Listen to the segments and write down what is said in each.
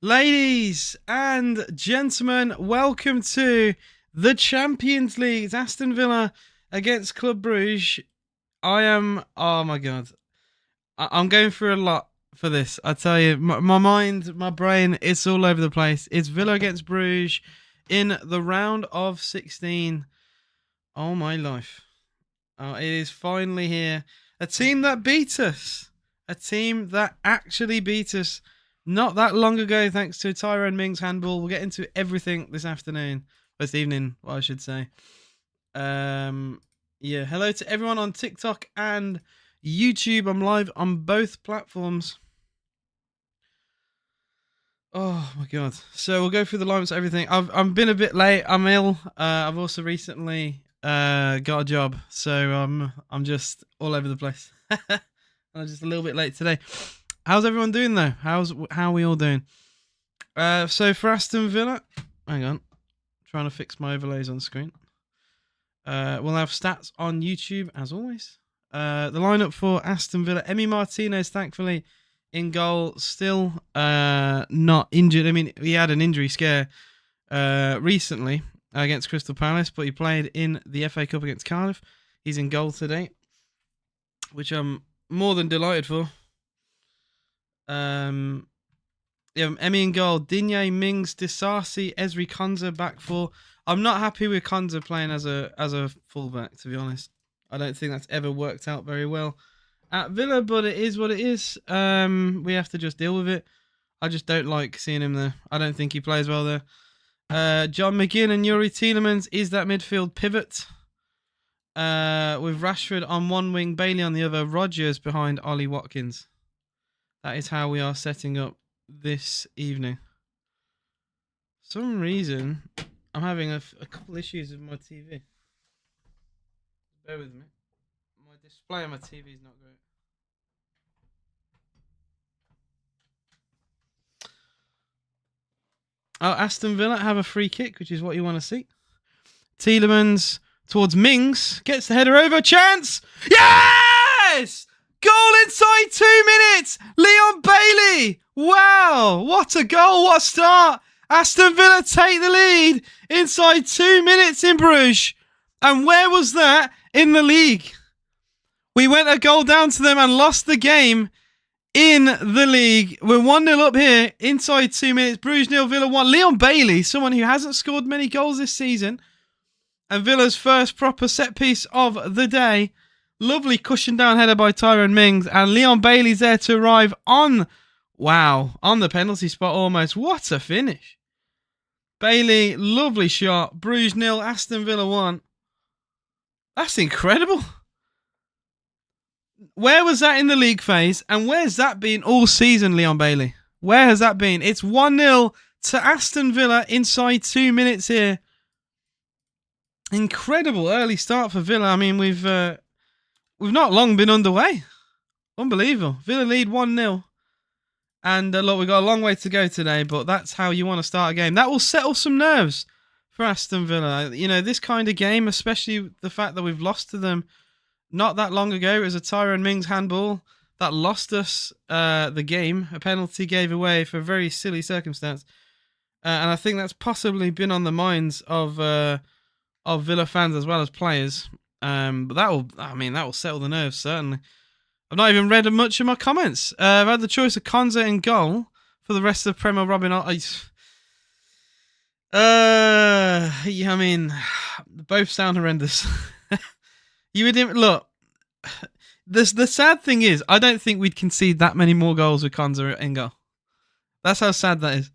Ladies and gentlemen, welcome to the Champions League. It's Aston Villa against Club Brugge. Oh my God. I'm going through a lot for this. I tell you, my mind, my brain, it's all over the place. It's Villa against Bruges in the round of 16. Oh my life. It is finally here. A team that beat us. A team that actually beat us not that long ago, thanks to Tyrone Mings' handball. We'll get into everything this afternoon. This evening, I should say. Yeah, hello to everyone on TikTok and YouTube. I'm live on both platforms. Oh my God. So we'll go through the lineups, everything. I've been a bit late. I'm ill. I've also recently got a job, so I'm just all over the place. I'm just a little bit late today. How's everyone doing though? How are we all doing? So for Aston Villa, hang on, trying to fix my overlays on screen. We'll have stats on YouTube as always. The lineup for Aston Villa: Emi Martinez, thankfully in goal, still not injured. I mean, he had an injury scare recently against Crystal Palace, but he played in the FA Cup against Cardiff. He's in goal today, which I'm more than delighted for. Yeah, Emi in goal, Digne, Mings, Disasi, Ezri Konsa back four. I'm not happy with Konsa playing as a fullback, to be honest. I don't think that's ever worked out very well at Villa, but it is what it is. We have to just deal with it. I just don't like seeing him there. I don't think he plays well there. John McGinn and Yuri Tielemans is that midfield pivot. With Rashford on one wing, Bailey on the other, Rodgers behind Ollie Watkins. That is how we are setting up this evening. For some reason, I'm having a couple issues with my TV. Bear with me. My display on my TV is not great. Oh, Aston Villa have a free kick, which is what you want to see. Tielemans towards Mings. Gets the header over. Chance! Yes! Goal inside 2 minutes! Leon Bailey! Wow! What a goal! What a start! Aston Villa take the lead inside 2 minutes in Bruges. And where was that in the league? We went a goal down to them and lost the game in the league. We're 1-0 up here inside 2 minutes. Bruges 0, Villa 1. Leon Bailey, someone who hasn't scored many goals this season. And Villa's first proper set piece of the day. Lovely cushion down header by Tyrone Mings. And Leon Bailey's there to arrive on the penalty spot almost. What a finish. Bailey, lovely shot. Bruges 0, Aston Villa 1. That's incredible. Where was that in the league phase? And where's that been all season, Leon Bailey? Where has that been? It's 1-0 to Aston Villa inside 2 minutes here. Incredible early start for Villa. I mean, we've not long been underway. Unbelievable. Villa lead 1-0. And look, we've got a long way to go today, but that's how you want to start a game. That will settle some nerves for Aston Villa. You know, this kind of game, especially the fact that we've lost to them not that long ago. It was a Tyrone Mings handball that lost us the game. A penalty gave away for a very silly circumstance. And I think that's possibly been on the minds of Villa fans as well as players. But that will settle the nerves, certainly. I've not even read much of my comments. I've had the choice of Konsa in goal for the rest of Premier Robin. Yeah, I mean, both sound horrendous. You would look. The sad thing is, I don't think we'd concede that many more goals with Konsa in goal. That's how sad that is.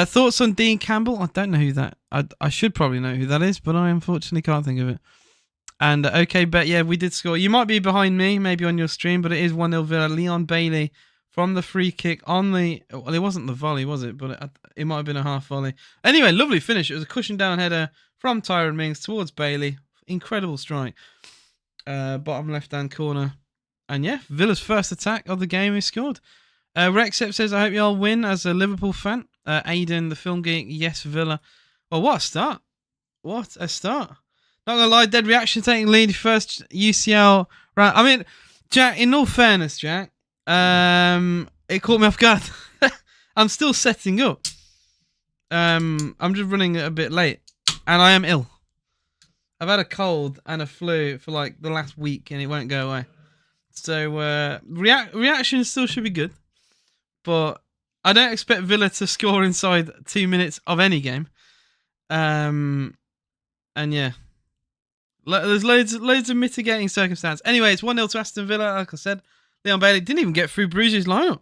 Thoughts on Dean Campbell? I don't know who that. I should probably know who that is, but I unfortunately can't think of it. And okay, but yeah, we did score. You might be behind me, maybe on your stream, but it is 1-0 Villa. Leon Bailey from the free kick on the... Well, it wasn't the volley, was it? But it might have been a half volley. Anyway, lovely finish. It was a cushion down header from Tyrone Mings towards Bailey. Incredible strike. Bottom left-hand corner. And yeah, Villa's first attack of the game is scored. Rexep says, I hope you all win as a Liverpool fan. Aiden, the film geek, yes, Villa. Well, what a start. What a start. Not gonna lie, dead reaction taking lead first UCL round. I mean, Jack, in all fairness, Jack, it caught me off guard. I'm still setting up. I'm just running a bit late, and I am ill. I've had a cold and a flu for like the last week, and it won't go away. So reaction still should be good, but I don't expect Villa to score inside 2 minutes of any game. And yeah, there's loads of mitigating circumstance. Anyway, it's 1-0 to Aston Villa. Like I said, Leon Bailey didn't even get through Bruges' lineup.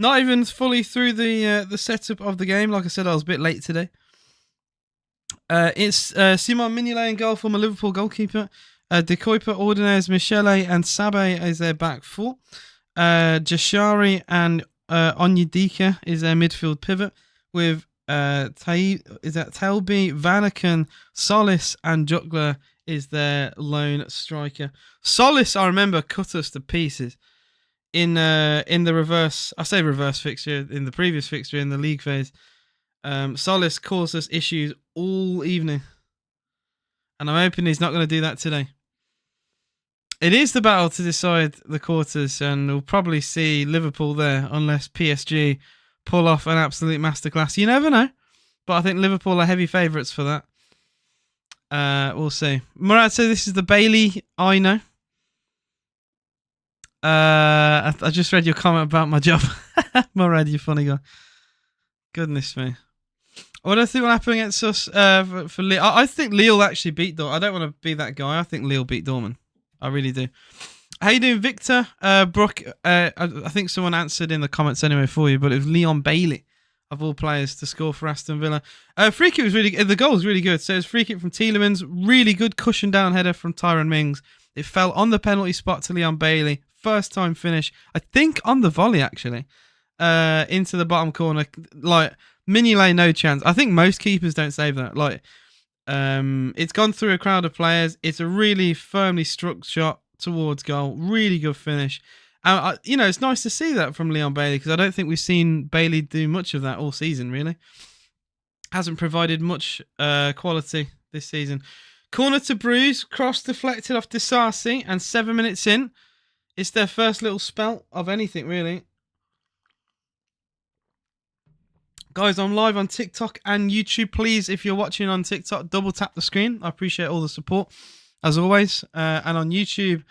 Not even fully through the setup of the game. Like I said, I was a bit late today. It's Simon Mignolet in goal from a Liverpool goalkeeper. De Kuyper, Ordonez, Michele, and Sabe is their back four. Jashari and Onyedika is their midfield pivot, with Tailby, Vanaken, Solis, and Juggler is their lone striker. Solis, I remember, cut us to pieces in the reverse. I say reverse fixture in the previous fixture in the league phase. Solis caused us issues all evening, and I'm hoping he's not going to do that today. It is the battle to decide the quarters, and we'll probably see Liverpool there unless PSG pull off an absolute masterclass. You never know, but I think Liverpool are heavy favourites for that. We'll see. Murad says this is the Bailey I know. I just read your comment about my job. Murad, you funny guy. Goodness me. What do I think will happen against us for Lille? I think Lille actually beat Dortmund. I don't want to be that guy. I think Lille beat Dortmund. I really do. How you doing, Victor? Brooke, I think someone answered in the comments anyway for you, but it was Leon Bailey, of all players, to score for Aston Villa. Free kick was really good. The goal was really good. So it was free kick from Tielemans. Really good cushion down header from Tyrone Mings. It fell on the penalty spot to Leon Bailey. First time finish. I think on the volley, actually. Into the bottom corner. Like, Mignolet, no chance. I think most keepers don't save that. Like, it's gone through a crowd of players. It's a really firmly struck shot towards goal. Really good finish. It's nice to see that from Leon Bailey, because I don't think we've seen Bailey do much of that all season, really. Hasn't provided much quality this season. Corner to Bruges, cross deflected off Disasi, and 7 minutes in, it's their first little spell of anything, really. Guys, I'm live on TikTok and YouTube. Please, if you're watching on TikTok, double tap the screen. I appreciate all the support, as always. And on YouTube,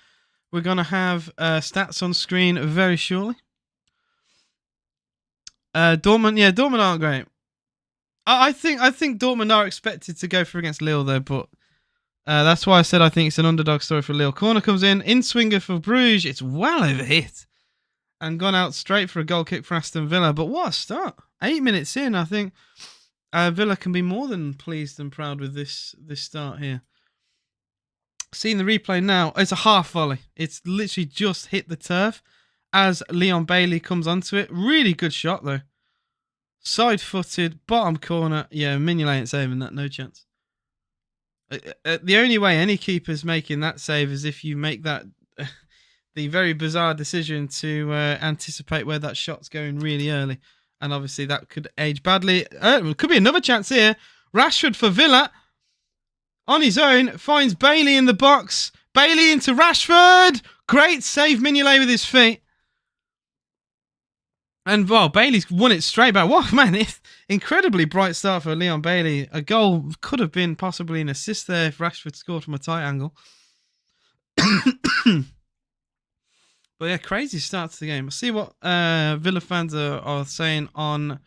we're going to have stats on screen very shortly. Dortmund aren't great. I think Dortmund are expected to go for against Lille, though, but that's why I said I think it's an underdog story for Lille. Corner comes in swinger for Bruges. It's well overhit and gone out straight for a goal kick for Aston Villa. But what a start. 8 minutes in, I think Villa can be more than pleased and proud with this start here. Seeing the replay now, it's a half volley. It's literally just hit the turf as Leon Bailey comes onto it. Really good shot, though. Side-footed, bottom corner. Yeah, Mignolet ain't saving that, no chance. The only way any keeper's making that save is if you make that the very bizarre decision to anticipate where that shot's going really early. And obviously that could age badly. Could be another chance here. Rashford for Villa. On his own. Finds Bailey in the box. Bailey into Rashford. Great save, Mignolet with his feet. And, well, Bailey's won it straight back. What, man, incredibly bright start for Leon Bailey. A goal could have been possibly an assist there if Rashford scored from a tight angle. But yeah, crazy start to the game. See what Villa fans are saying on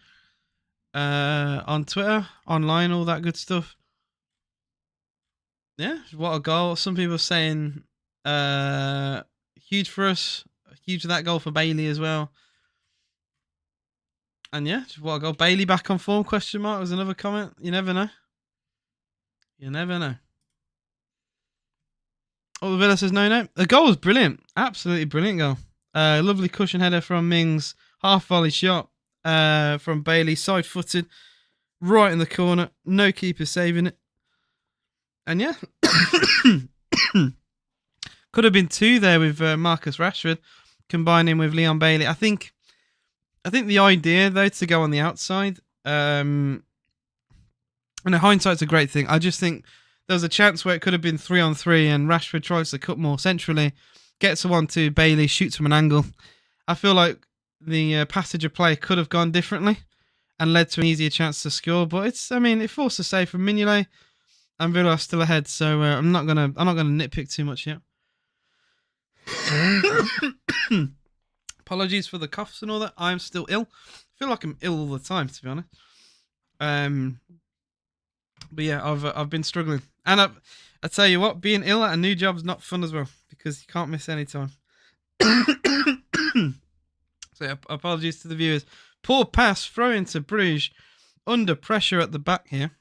Twitter, online, all that good stuff. Yeah, what a goal. Some people are saying huge for us. Huge that goal for Bailey as well. And yeah, what a goal. Bailey back on form, question mark, was another comment. You never know. You never know. Oh, the Villa says no. The goal was brilliant. Absolutely brilliant goal. Lovely cushion header from Mings. Half volley shot from Bailey. Side footed. Right in the corner. No keeper saving it. And yeah. Could have been two there with Marcus Rashford combining with Leon Bailey. I think the idea, though, to go on the outside. And hindsight's a great thing. I just think there was a chance where it could have been 3-on-3 and Rashford tries to cut more centrally, gets a 1-2, Bailey shoots from an angle. I feel like the passage of play could have gone differently and led to an easier chance to score. But it forced a save from Mignolet, and Villa are still ahead. So I'm not gonna nitpick too much yet. Apologies for the coughs and all that. I'm still ill. I feel like I'm ill all the time, to be honest. But yeah, I've been struggling, and I tell you what, being ill at a new job's not fun as well because you can't miss any time. So yeah, apologies to the viewers. Poor pass, throw into Bruges, under pressure at the back here.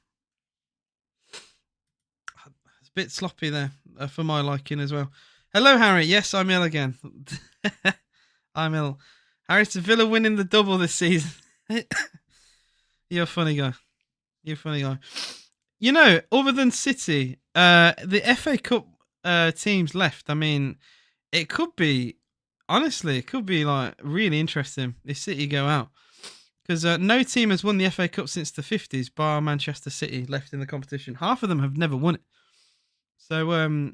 It's a bit sloppy there for my liking as well. Hello, Harry. Yes, I'm ill again. I'm ill. Harry's to Villa winning the double this season. You're a funny guy. You're a funny guy. You know, other than City, the FA Cup teams left. I mean, it could be, honestly, it could be like really interesting if City go out. Because no team has won the FA Cup since the 50s, bar Manchester City left in the competition. Half of them have never won it. So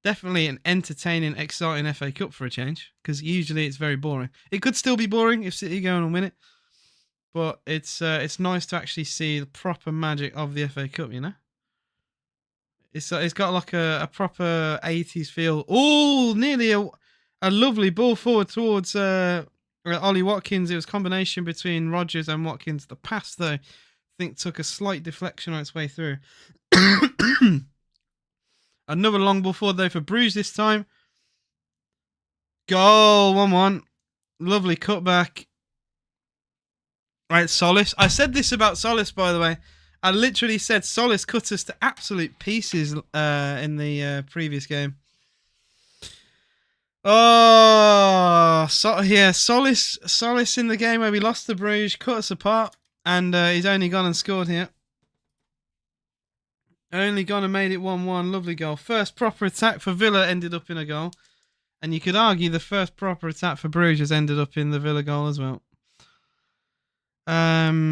definitely an entertaining, exciting FA Cup for a change. Because usually it's very boring. It could still be boring if City go and win it. But it's nice to actually see the proper magic of the FA Cup, you know? It's got like a proper 80s feel. Oh, nearly a lovely ball forward towards Ollie Watkins. It was a combination between Rodgers and Watkins. The pass, though, I think took a slight deflection on its way through. Another long ball forward, though, for Bruges this time. Goal, 1-1. Lovely cutback. Right, Solis. I said this about Solis, by the way. I literally said Solis cut us to absolute pieces in the previous game. Oh, Solis in the game where we lost to Bruges, cut us apart, and he's only gone and scored here. Only gone and made it 1-1. Lovely goal. First proper attack for Villa ended up in a goal. And you could argue the first proper attack for Bruges has ended up in the Villa goal as well. I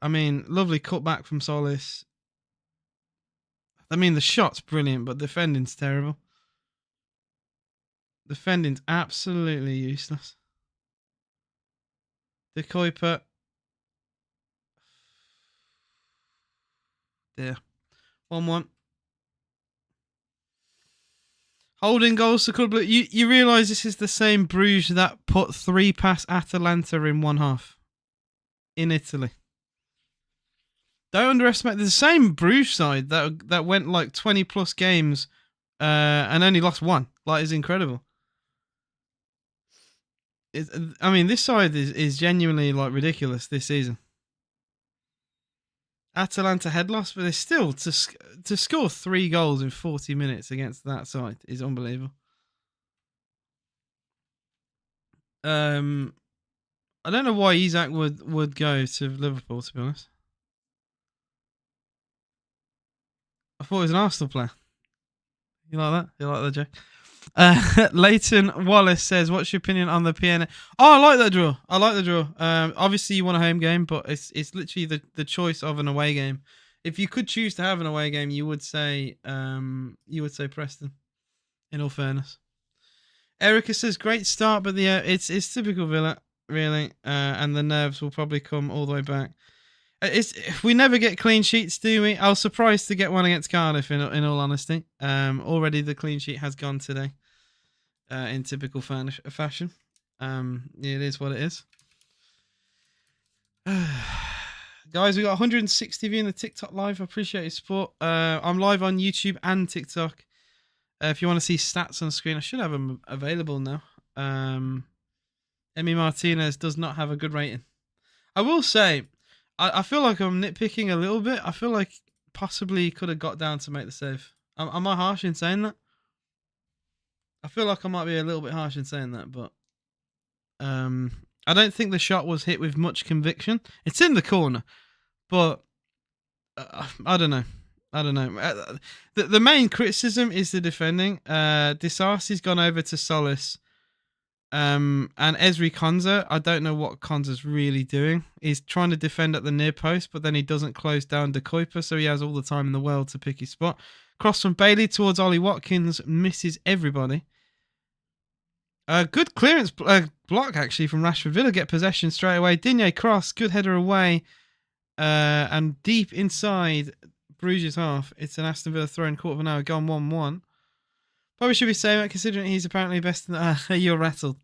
mean, lovely cutback from Solis. I mean, the shot's brilliant, but defending's terrible. Defending's absolutely useless. De Kuiper. There. 1-1. Holding goals to Club Brugge. You realise this is the same Bruges that put 3 past Atalanta in one half. In Italy. Don't underestimate the same Bruges side that went like 20 plus games and only lost 1. Like, it's incredible. I mean, this side is genuinely like ridiculous this season. Atalanta head loss, but they still to score 3 goals in 40 minutes against that side is unbelievable. I don't know why Isak would go to Liverpool, to be honest. I thought he was an Arsenal player. You like that? You like that joke? Leighton Wallace says, "What's your opinion on the PN?" Oh, I like that draw. Obviously, you want a home game, but it's literally the choice of an away game. If you could choose to have an away game, you would say Preston. In all fairness, Erica says, "Great start, but it's typical Villa, really, and the nerves will probably come all the way back." We never get clean sheets, do we? I was surprised to get one against Cardiff, in all honesty. Already the clean sheet has gone today, in typical fashion. It is what it is. Guys, we got 160 of you in the TikTok live. I appreciate your support. I'm live on YouTube and TikTok. If you want to see stats on screen, I should have them available now. Emi Martinez does not have a good rating. I will say, I feel like I'm nitpicking a little bit. I feel like possibly he could have got down to make the save. Am I harsh in saying that? I feel like I might be a little bit harsh in saying that, but I don't think the shot was hit with much conviction. It's in the corner, but I don't know. The main criticism is the defending. Disarcy's gone over to Solis. And Ezri Konza, I don't know what Konza's really doing. He's trying to defend at the near post, but then he doesn't close down De Kuiper, so he has all the time in the world to pick his spot. Cross from Bailey towards Ollie Watkins, misses everybody. Good clearance block, actually, from Rashford. Villa get possession straight away. Digne cross, good header away. And deep inside Bruges' half. It's an Aston Villa throw in, quarter of an hour gone, 1-1. Probably should be saying that, considering he's apparently best in the... You're rattled.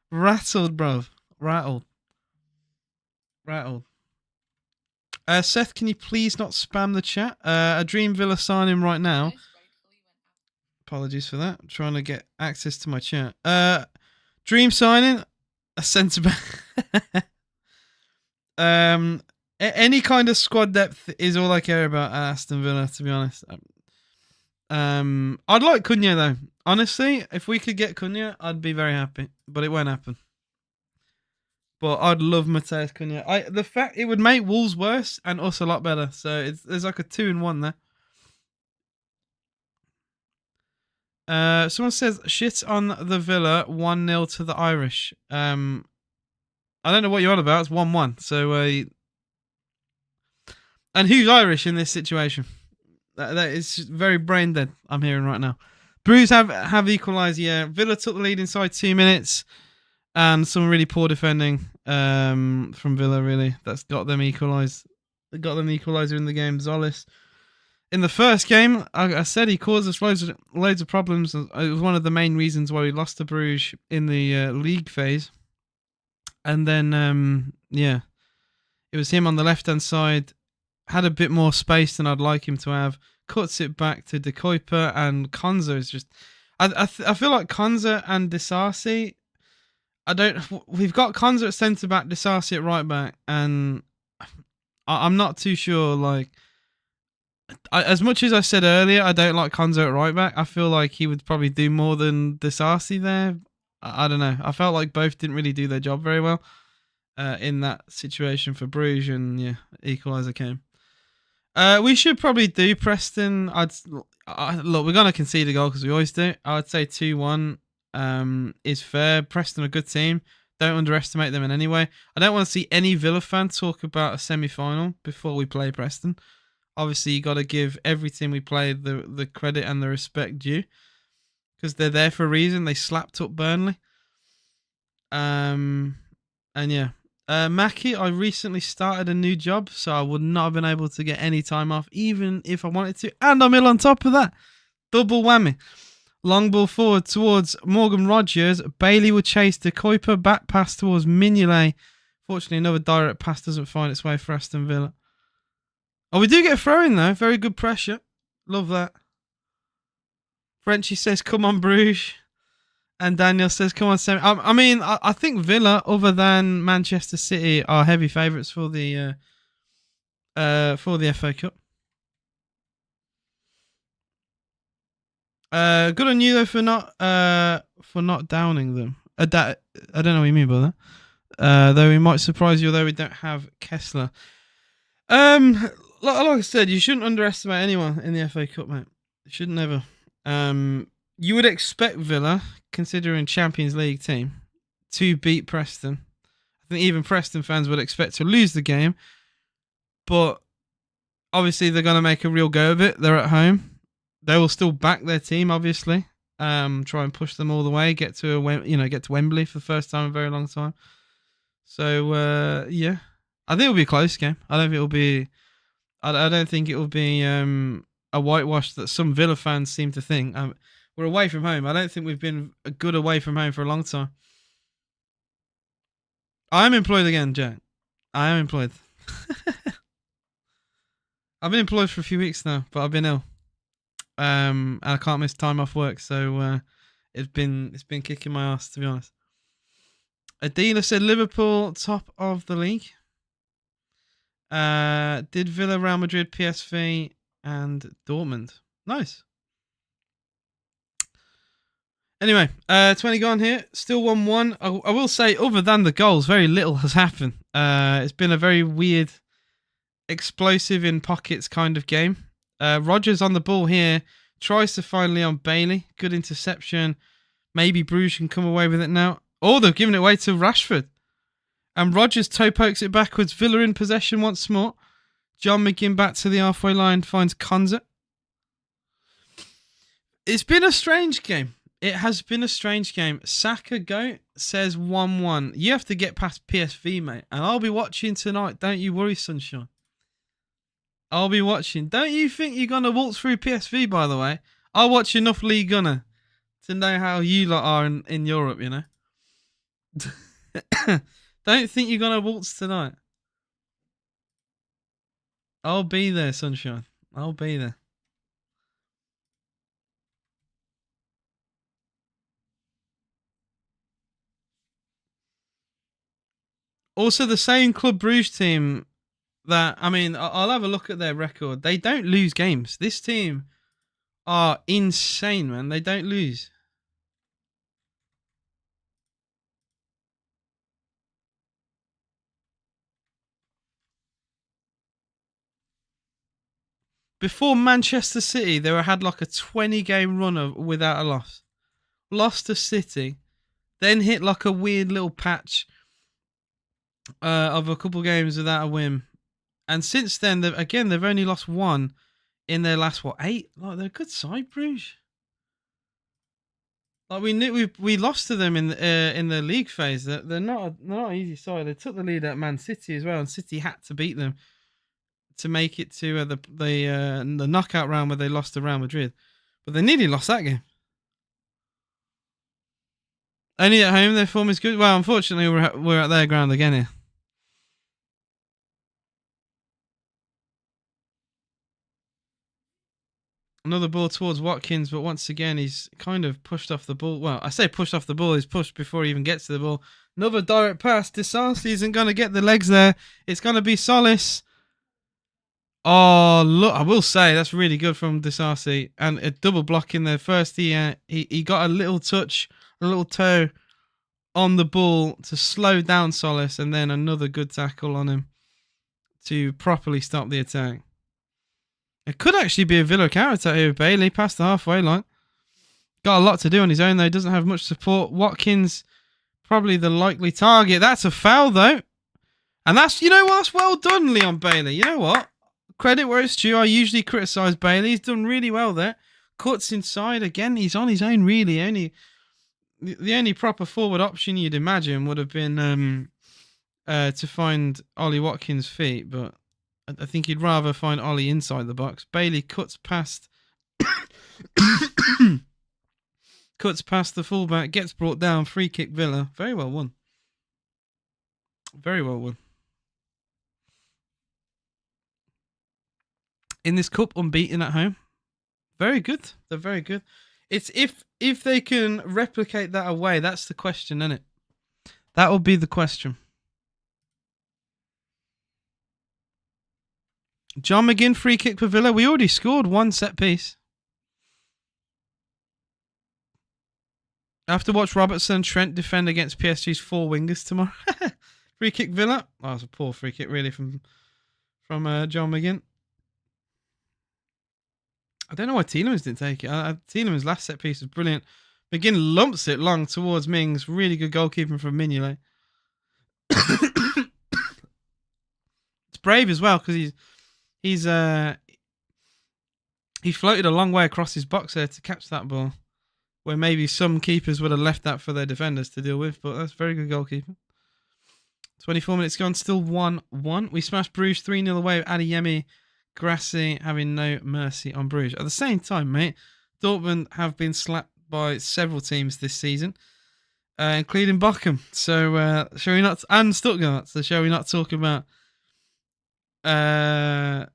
Rattled, bro. Rattled. Seth, can you please not spam the chat? A Dream Villa signing right now. Apologies for that. I'm trying to get access to my chat. Dream signing, a centre back. Any kind of squad depth is all I care about at Aston Villa, to be honest. I'd like Cunha though. Honestly, if we could get Cunha, I'd be very happy. But it won't happen. But I'd love Mateus Cunha. The fact it would make Wolves worse and us a lot better. So there's like a 2-in-1 there. Someone says shit on the Villa, 1-0 to the Irish. I don't know what you're on about. It's 1-1. So and who's Irish in this situation? That is very brain dead. I'm hearing right now. Bruges have equalised. Yeah, Villa took the lead inside 2 minutes, and some really poor defending from Villa. Really, that's got them equalised. They got them the equaliser in the game. Zolis. In the first game, I said he caused us loads of problems. It was one of the main reasons why we lost to Bruges in the league phase. And then, it was him on the left-hand side. Had a bit more space than I'd like him to have. Cuts it back to De Kuyper, and Konza is just... I feel like Konza and Disasi... We've got Konza at centre-back, Disasi at right-back, and I'm not too sure, like... as much as I said earlier, I don't like Konza at right-back. I feel like he would probably do more than Disasi there. I don't know. I felt like both didn't really do their job very well in that situation for Bruges, and equaliser came. We should probably do Preston. Look, we're going to concede a goal because we always do. I'd say 2-1 is fair. Preston are a good team. Don't underestimate them in any way. I don't want to see any Villa fan talk about a semi-final before we play Preston. Obviously, you got to give everything we play the credit and the respect due, because they're there for a reason. They slapped up Burnley. Mackie, I recently started a new job, so I would not have been able to get any time off, even if I wanted to. And I'm ill on top of that. Double whammy. Long ball forward towards Morgan Rogers. Bailey would chase De Kuyper. Back pass towards Mignolet. Fortunately, another direct pass doesn't find its way for Aston Villa. Oh, we do get a throw-in, though. Very good pressure. Love that. Frenchie says, come on, Bruges. And Daniel says, come on, Sam. I think Villa, other than Manchester City, are heavy favourites for the FA Cup. Good on you, though, for not downing them. I don't know what you mean by that. Though we might surprise you, although we don't have Kessler. Like I said, you shouldn't underestimate anyone in the FA Cup, mate. You shouldn't ever. You would expect Villa, considering Champions League team, to beat Preston. I think even Preston fans would expect to lose the game, but obviously they're going to make a real go of it. They're at home. They will still back their team, obviously. Try and push them all the way. Get to Wembley for the first time in a very long time. So I think it'll be a close game. I don't think it'll be. I don't think it will be a whitewash that some Villa fans seem to think. We're away from home. I don't think we've been a good away from home for a long time. I am employed again, Jack. I am employed. I've been employed for a few weeks now, but I've been ill. And I can't miss time off work, so it's been kicking my ass, to be honest. Adela said Liverpool top of the league. Did Villa, Real Madrid, PSV, and Dortmund. Nice. Anyway, 20 gone here. Still 1-1. I will say, other than the goals, very little has happened. It's been a very weird, explosive in pockets kind of game. Rogers on the ball here. Tries to find Leon Bailey. Good interception. Maybe Bruges can come away with it now. Oh, they've given it away to Rashford. And Rogers toe pokes it backwards. Villa in possession once more. John McGinn back to the halfway line. Finds Konza. It's been a strange game. It has been a strange game. Saka Goat says 1-1. You have to get past PSV, mate. And I'll be watching tonight. Don't you worry, Sunshine. I'll be watching. Don't you think you're going to waltz through PSV, by the way? I'll watch enough League Gunner to know how you lot are in Europe, you know? Don't think you're going to waltz tonight. I'll be there, Sunshine. I'll be there. Also, the same Club Brugge team that, I mean, I'll have a look at their record. They don't lose games. This team are insane, man. They don't lose. Before Manchester City, they had like a 20-game run without a loss. Lost to City, then hit like a weird little patch of a couple games without a win. And since then, they've only lost one in their last, 8? Like, they're a good side, Bruges. Like, we lost to them in the league phase. They're not an easy side. They took the lead at Man City as well, and City had to beat them to make it to the knockout round where they lost to Real Madrid. But they nearly lost that game. Only at home, their form is good. Well, unfortunately, we're at their ground again here. Another ball towards Watkins, but once again, he's kind of pushed off the ball. Well, I say pushed off the ball. He's pushed before he even gets to the ball. Another direct pass. Disasi isn't going to get the legs there. It's going to be Solis. Oh, look, I will say that's really good from Disasi. And a double block in there. First, he got a little touch, a little toe on the ball to slow down Solis, and then another good tackle on him to properly stop the attack. It could actually be a Villa counter-attack here with Bailey past the halfway line. Got a lot to do on his own, though. Doesn't have much support. Watkins, probably the likely target. That's a foul, though. And that's, you know what? That's well done, Leon Bailey. You know what? Credit where it's due. I usually criticise Bailey. He's done really well there. Cuts inside. Again, he's on his own, really. The only proper forward option you'd imagine would have been to find Ollie Watkins' feet, but I think he'd rather find Ollie inside the box. Bailey cuts past the fullback, gets brought down, free kick Villa. Very well won. Very well won. In this cup, unbeaten at home. Very good. They're very good. It's if they can replicate that away, that's the question, isn't it? That will be the question. John McGinn, free kick for Villa. We already scored one set piece. I have to watch Robertson and Trent defend against PSG's 4 wingers tomorrow. Free kick Villa. Oh, that's a poor free kick, really, from John McGinn. I don't know why Tielemans didn't take it. Tielemans' last set piece was brilliant. McGinn lumps it long towards Mings. Really good goalkeeping from Mignolet. It's brave as well because he floated a long way across his box there to catch that ball, where maybe some keepers would have left that for their defenders to deal with, but that's very good goalkeeping. 24 minutes gone, still 1-1. We smashed Bruges 3-0 away with Adeyemi, Grassi having no mercy on Bruges. At the same time, mate, Dortmund have been slapped by several teams this season, including Bochum. So, shall we not, and Stuttgart. So, shall we not talk about the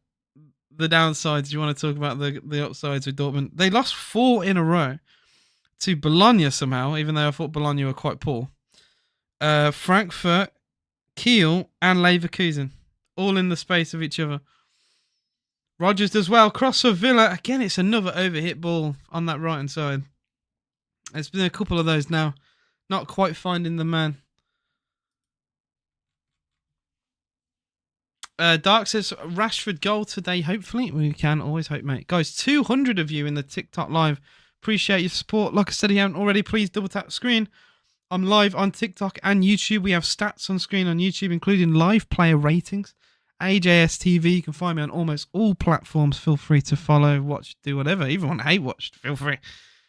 downsides? Do you want to talk about the upsides with Dortmund? They lost 4 in a row to Bologna somehow, even though I thought Bologna were quite poor. Frankfurt, Kiel, and Leverkusen, all in the space of each other. Rodgers does well. Cross for Villa. Again, it's another overhit ball on that right-hand side. It's been a couple of those now. Not quite finding the man. Dark says, Rashford goal today, hopefully. We can always hope, mate. Guys, 200 of you in the TikTok live. Appreciate your support. Like I said, if you haven't already, please double tap the screen. I'm live on TikTok and YouTube. We have stats on screen on YouTube, including live player ratings. AJS TV. You can find me on almost all platforms. Feel free to follow, watch, do whatever. Even when I hate watched, feel free.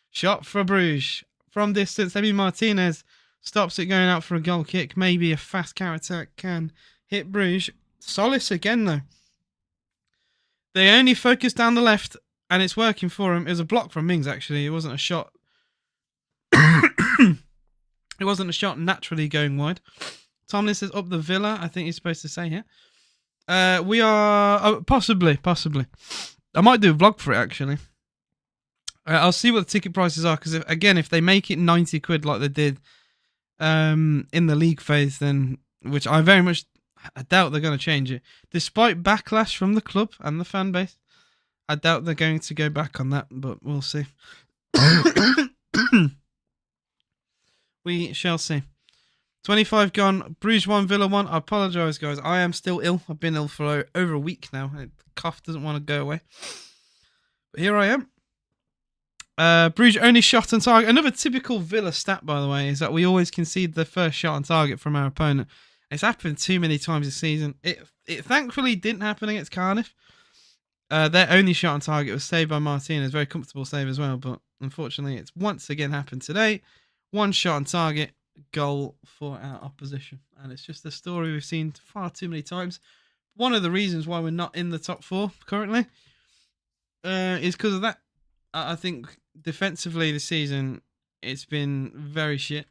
Shot for Bruges. from distance. Emi Martinez stops it going out for a goal kick. Maybe a fast counter-attack can hit Bruges. Solis again, though. They only focus down the left, and it's working for him. It was a block from Mings, actually. It wasn't a shot. It wasn't a shot naturally going wide. Tomlin says up the Villa. I think he's supposed to say here. We are... possibly. I might do a vlog for it, actually. I'll see what the ticket prices are, because, if they make it 90 quid like they did in the league phase, then... Which I very much... I doubt they're going to change it. Despite backlash from the club and the fan base, I doubt they're going to go back on that, but we'll see. We shall see. 25 gone. Bruges 1, Villa 1. I apologise, guys. I am still ill. I've been ill for over a week now. The cough doesn't want to go away. But here I am. Bruges only shot on target. Another typical Villa stat, by the way, is that we always concede the first shot on target from our opponent. It's happened too many times this season. It thankfully didn't happen against Cardiff. Their only shot on target was saved by Martinez. Very comfortable save as well, but unfortunately it's once again happened today. One shot on target, goal for our opposition. And it's just a story we've seen far too many times. One of the reasons why we're not in the top 4 currently is because of that. I think defensively this season, it's been very shit.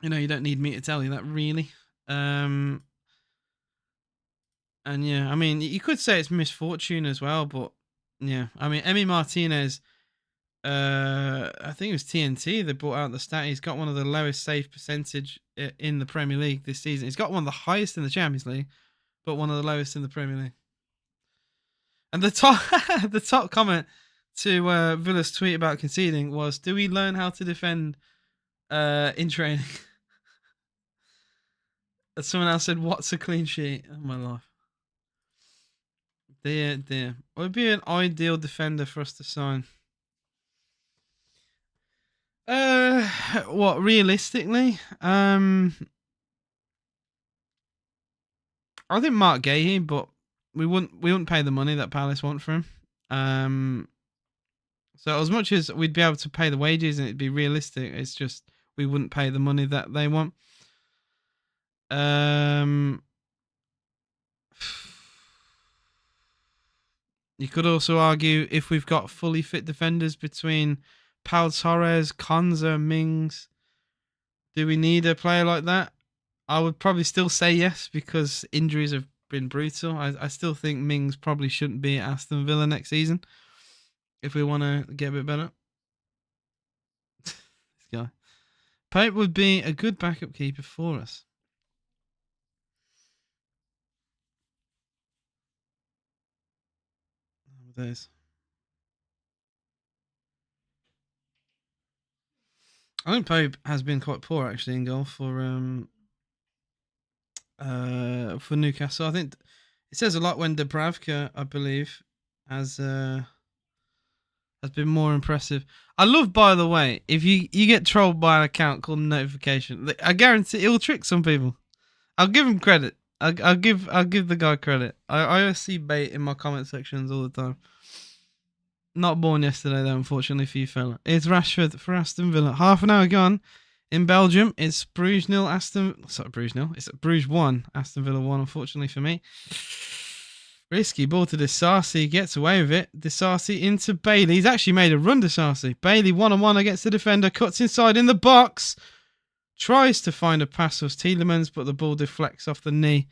You know, you don't need me to tell you that, really. And yeah, I mean, you could say it's misfortune as well, but yeah. I mean, Emi Martinez, I think it was TNT that brought out the stat. He's got one of the lowest save percentage in the Premier League this season. He's got one of the highest in the Champions League, but one of the lowest in the Premier League. And the top comment to Villa's tweet about conceding was, "Do we learn how to defend in training?" Someone else said, "What's a clean sheet?" Oh my life. Dear. What would be an ideal defender for us to sign? What realistically? I think Mark Gahey, but we wouldn't pay the money that Palace want for him. So as much as we'd be able to pay the wages and it'd be realistic, it's just we wouldn't pay the money that they want. You could also argue if we've got fully fit defenders between Pau Torres, Konza, Mings, do we need a player like that? I would probably still say yes, because injuries have been brutal. I still think Mings probably shouldn't be at Aston Villa next season if we want to get a bit better. This guy. Pope would be a good backup keeper for us. Those. I think Pope has been quite poor actually in goal for Newcastle. I think it says a lot when Dubravka, I believe, has been more impressive. I love, by the way, if you get trolled by an account called Notification, I guarantee it will trick some people. I'll give him credit. I'll give the guy credit. I always see bait in my comment sections all the time. Not born yesterday, though, unfortunately for you, fella. It's Rashford for Aston Villa. Half an hour gone in Belgium. It's Bruges 0, Bruges 0. It's Bruges 1, Aston Villa 1, unfortunately for me. Risky ball to Disasi. Gets away with it. Disasi into Bailey. He's actually made a run, Disasi. Bailey 1-on-1 against the defender. Cuts inside in the box. Tries to find a pass of Tielemans, but the ball deflects off the knee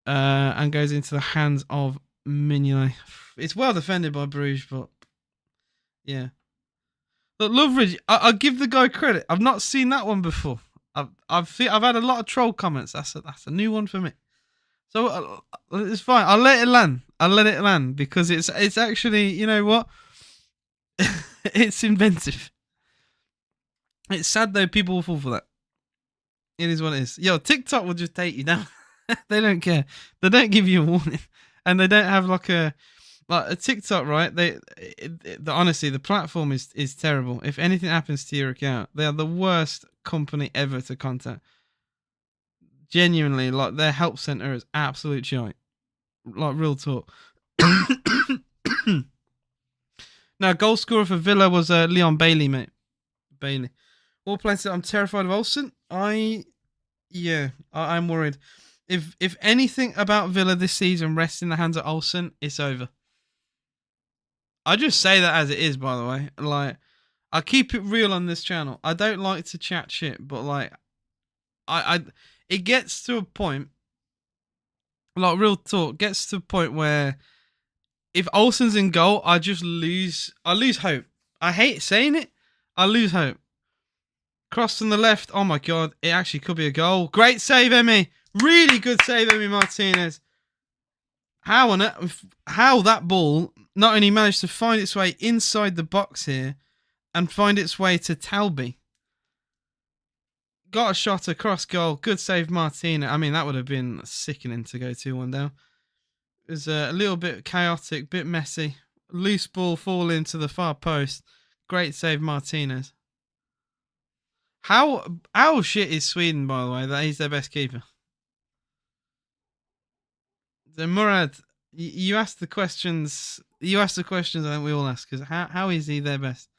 and goes into the hands of Mignolet. It's well defended by Bruges, but yeah. Look, Loveridge, I'll give the guy credit. I've not seen that one before. I've had a lot of troll comments. That's a new one for me. So it's fine. I'll let it land because it's actually, you know what? It's inventive. It's sad though, people will fall for that. It is what it is. Yo, TikTok will just take you down. They don't care. They don't give you a warning, and they don't have like a TikTok, right? Honestly, the platform is terrible. If anything happens to your account, they are the worst company ever to contact. Genuinely, like their help center is absolute shite. Like real talk. Now, goal scorer for Villa was Leon Bailey, mate. Bailey. All players that I'm terrified of Olsen. I'm worried. If anything about Villa this season rests in the hands of Olsen, it's over. I just say that as it is, by the way. Like, I keep it real on this channel. I don't like to chat shit, but like, I it gets to a point, like real talk, gets to a point where if Olsen's in goal, I lose hope. I hate saying it. I lose hope. Cross on the left. Oh my god, it actually could be a goal. Great save, Emmy. Really good save, Emmy Martinez. How that ball not only managed to find its way inside the box here and find its way to Talby. Got a shot across goal. Good save, Martina. I mean, that would have been sickening to go 2-1 down. It was a little bit chaotic, bit messy. Loose ball falling to the far post. Great save, Martinez. How shit is Sweden, by the way, that he's their best keeper? So Murad, you asked the questions. You asked the questions I think we all ask. Because how is he their best?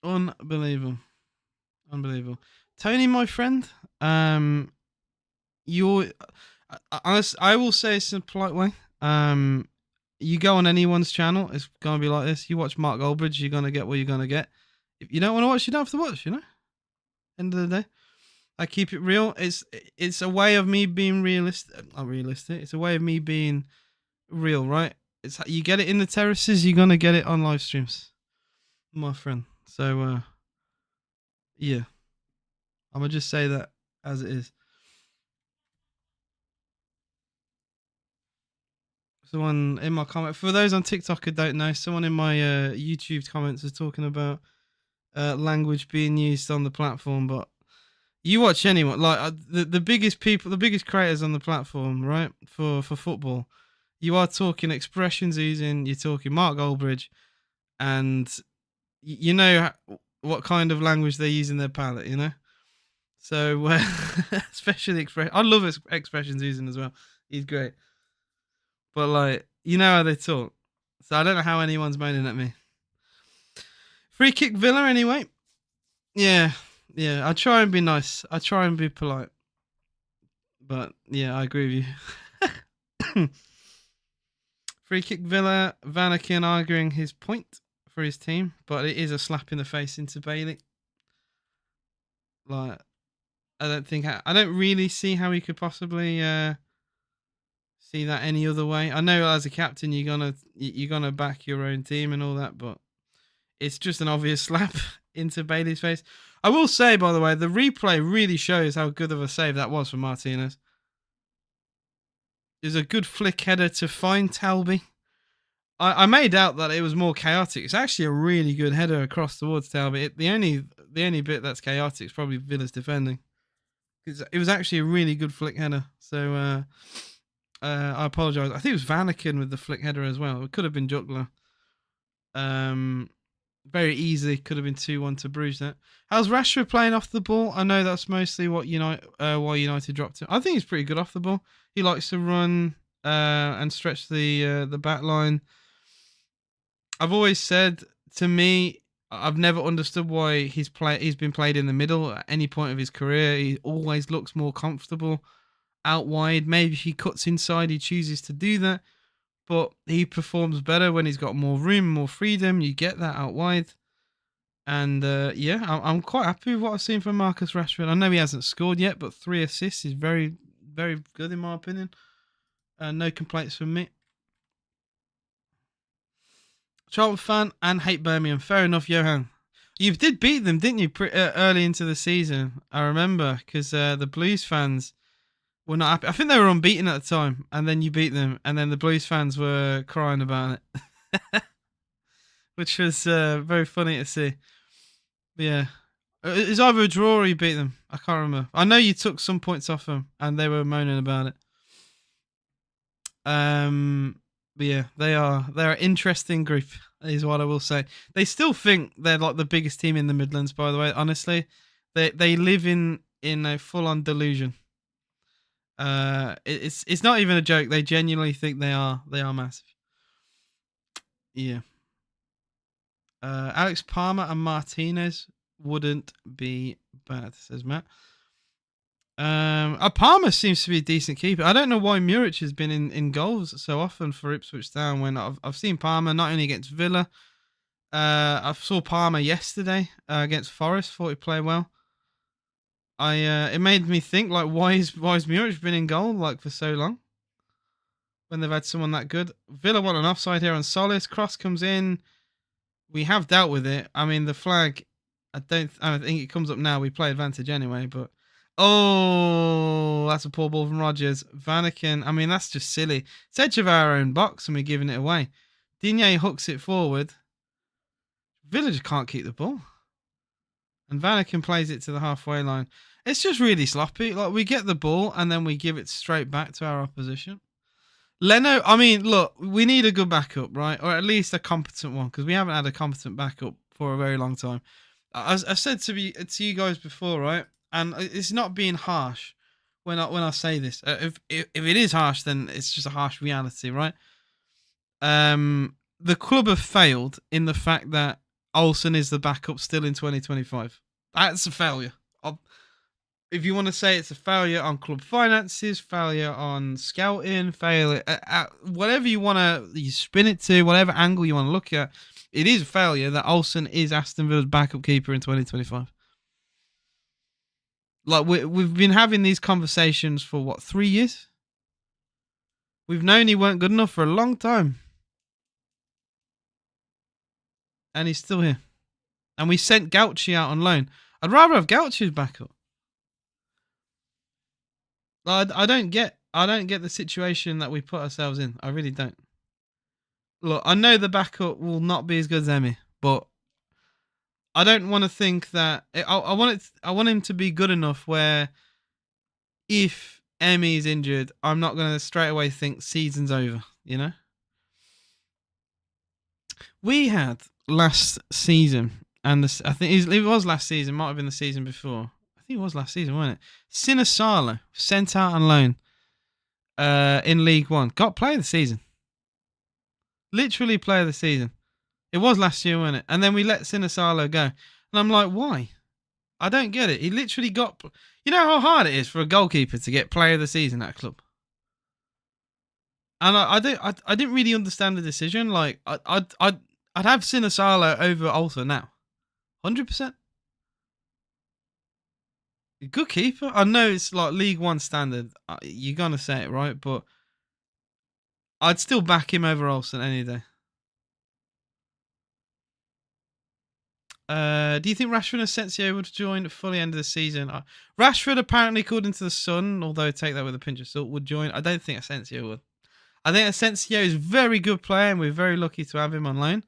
Unbelievable. Tony, my friend, you're honest. I will say this in a polite way. You go on anyone's channel, it's gonna be like this. You watch Mark Goldbridge, you're gonna get what you're gonna get. If you don't want to watch, you don't have to watch. End of the day, I keep it real. It's a way of me being realistic. Not realistic. It's a way of me being real, right? It's you get it in the terraces, you're gonna get it on live streams, my friend. So yeah, I'm gonna just say that as it is. Someone in my comment, for those on TikTok who don't know, someone in my YouTube comments is talking about language being used on the platform. But you watch anyone like the biggest people, the biggest creators on the platform, right? For football, you are talking expressions using. You're talking Mark Goldbridge, and you know what kind of language they use in their palette. So especially expression. I love expressions using as well. He's great. But like, you know how they talk. So I don't know how anyone's moaning at me. Free kick Villa anyway. Yeah. I try and be nice. I try and be polite. But yeah, I agree with you. Free kick Villa. Vanaken arguing his point for his team, but it is a slap in the face into Bailey. Like, I don't really see how he could possibly see that any other way. I know as a captain you're gonna back your own team and all that, but it's just an obvious slap into Bailey's face. I will say, by the way, the replay really shows how good of a save that was for Martinez. It was a good flick header to find Talby. I made out that it was more chaotic. It's actually a really good header across towards Talby. The only bit that's chaotic is probably Villa's defending. It was actually a really good flick header. So I apologise. I think it was Vanaken with the flick header as well. It could have been Juggler. Very easily could have been 2-1 to Bruges. That. How's Rashford playing off the ball? I know that's mostly what why United dropped him. I think he's pretty good off the ball. He likes to run and stretch the back line. I've always said, to me, I've never understood why he's been played in the middle at any point of his career. He always looks more comfortable out wide. Maybe if he cuts inside, he chooses to do that. But he performs better when he's got more room, more freedom. You get that out wide. And I'm quite happy with what I've seen from Marcus Rashford. I know he hasn't scored yet, but 3 assists is very, very good in my opinion. No complaints from me. Charlton fan and hate Birmingham. Fair enough, Johan. You did beat them, didn't you, early into the season? I remember, because the Blues fans were not happy. I think they were unbeaten at the time, and then you beat them, and then the Blues fans were crying about it, which was very funny to see. But yeah, it was either a draw or you beat them. I can't remember. I know you took some points off them, and they were moaning about it. But yeah, they're an interesting group, is what I will say. They still think they're like the biggest team in the Midlands. By the way, honestly, they live in a full on delusion. It's not even a joke. They genuinely think they are massive. Yeah. Alex Palmer and Martinez wouldn't be bad, says Matt. Palmer seems to be a decent keeper. I don't know why Muric has been in goals so often for Ipswich Town when I've seen Palmer not only against Villa. I saw Palmer yesterday against Forest. Thought he played well. It made me think like why is Muric been in goal like for so long when they've had someone that good. Villa want an offside here on Solis. Cross comes in. We have dealt with it. I mean the flag. I don't think it comes up now. We play advantage anyway, but oh, that's a poor ball from Rodgers. Vanaken. I mean that's just silly. It's edge of our own box and we're giving it away. Digne hooks it forward. Villa just can't keep the ball. And Vanaken plays it to the halfway line. It's just really sloppy. Like we get the ball and then we give it straight back to our opposition. Leno, I mean, look, we need a good backup, right? Or at least a competent one because we haven't had a competent backup for a very long time. As I said to you guys before, right? And it's not being harsh when I say this. If it is harsh, then it's just a harsh reality, right? The club have failed in the fact that Olsen is the backup still in 2025. That's a failure. If you want to say it's a failure on club finances, failure on scouting, failure, whatever you want to spin it to, whatever angle you want to look at, it is a failure that Olsen is Aston Villa's backup keeper in 2025. Like we've been having these conversations for what, 3 years? We've known he weren't good enough for a long time. And he's still here. And we sent Gauchi out on loan. I'd rather have Gauchi's backup. I don't get the situation that we put ourselves in. I really don't. Look, I know the backup will not be as good as Emmy, but I don't want to think that I want him to be good enough where if Emmy is injured, I'm not going to straight away think season's over, you know? We had last season, and I think it was last season, might have been the season before. I think it was last season, wasn't it? Sinisalo sent out on loan in League One. Got player of the season. Literally player of the season. It was last year, wasn't it? And then we let Sinisalo go. And I'm like, why? I don't get it. He literally got... You know how hard it is for a goalkeeper to get player of the season at a club? And I didn't really understand the decision. Like, I'd have Sinisalo over Alta now. 100%. Good keeper. I know it's like League One standard. You're going to say it, right? But I'd still back him over Olsen any day. Do you think Rashford and Asensio would join fully end of the season? Rashford, apparently, according to the Sun, although take that with a pinch of salt, would join. I don't think Asensio would. I think Asensio is a very good player, and we're very lucky to have him on loan.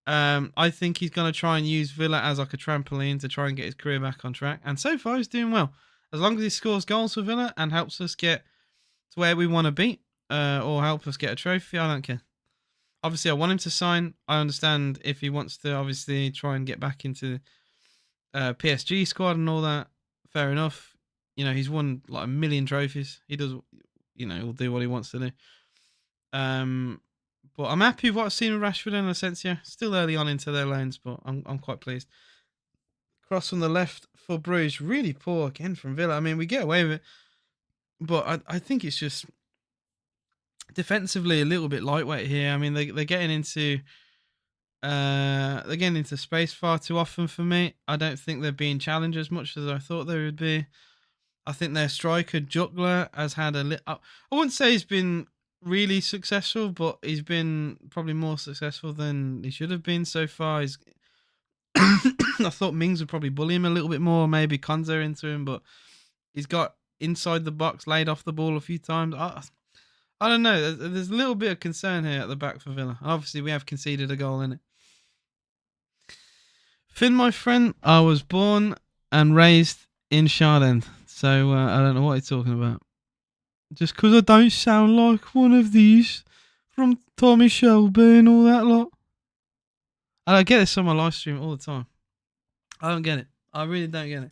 I think he's going to try and use Villa as like a trampoline to try and get his career back on track. And so far, he's doing well. As long as he scores goals for Villa and helps us get to where we want to be, or help us get a trophy, I don't care. Obviously, I want him to sign. I understand if he wants to obviously try and get back into PSG squad and all that. Fair enough. You know, he's won like 1 million trophies. He does, you know, he'll do what he wants to do. But I'm happy with what I've seen with Rashford and Asensio. Still early on into their loans, but I'm quite pleased. Cross from the left for Bruges. Really poor again from Villa. I mean, we get away with it. But I think it's just defensively a little bit lightweight here. I mean, they're getting into space far too often for me. I don't think they're being challenged as much as I thought they would be. I think their striker Juggler has had I wouldn't say he's been really successful, but he's been probably more successful than he should have been so far. I thought Mings would probably bully him a little bit more, maybe Konza into him, but he's got inside the box, laid off the ball a few times. I don't know. There's a little bit of concern here at the back for Villa. Obviously, we have conceded a goal in it. Finn, my friend, I was born and raised in Shardend, so I don't know what you're talking about. Just because I don't sound like one of these from Tommy Shelby and all that lot. And I get this on my live stream all the time. I don't get it. I really don't get it.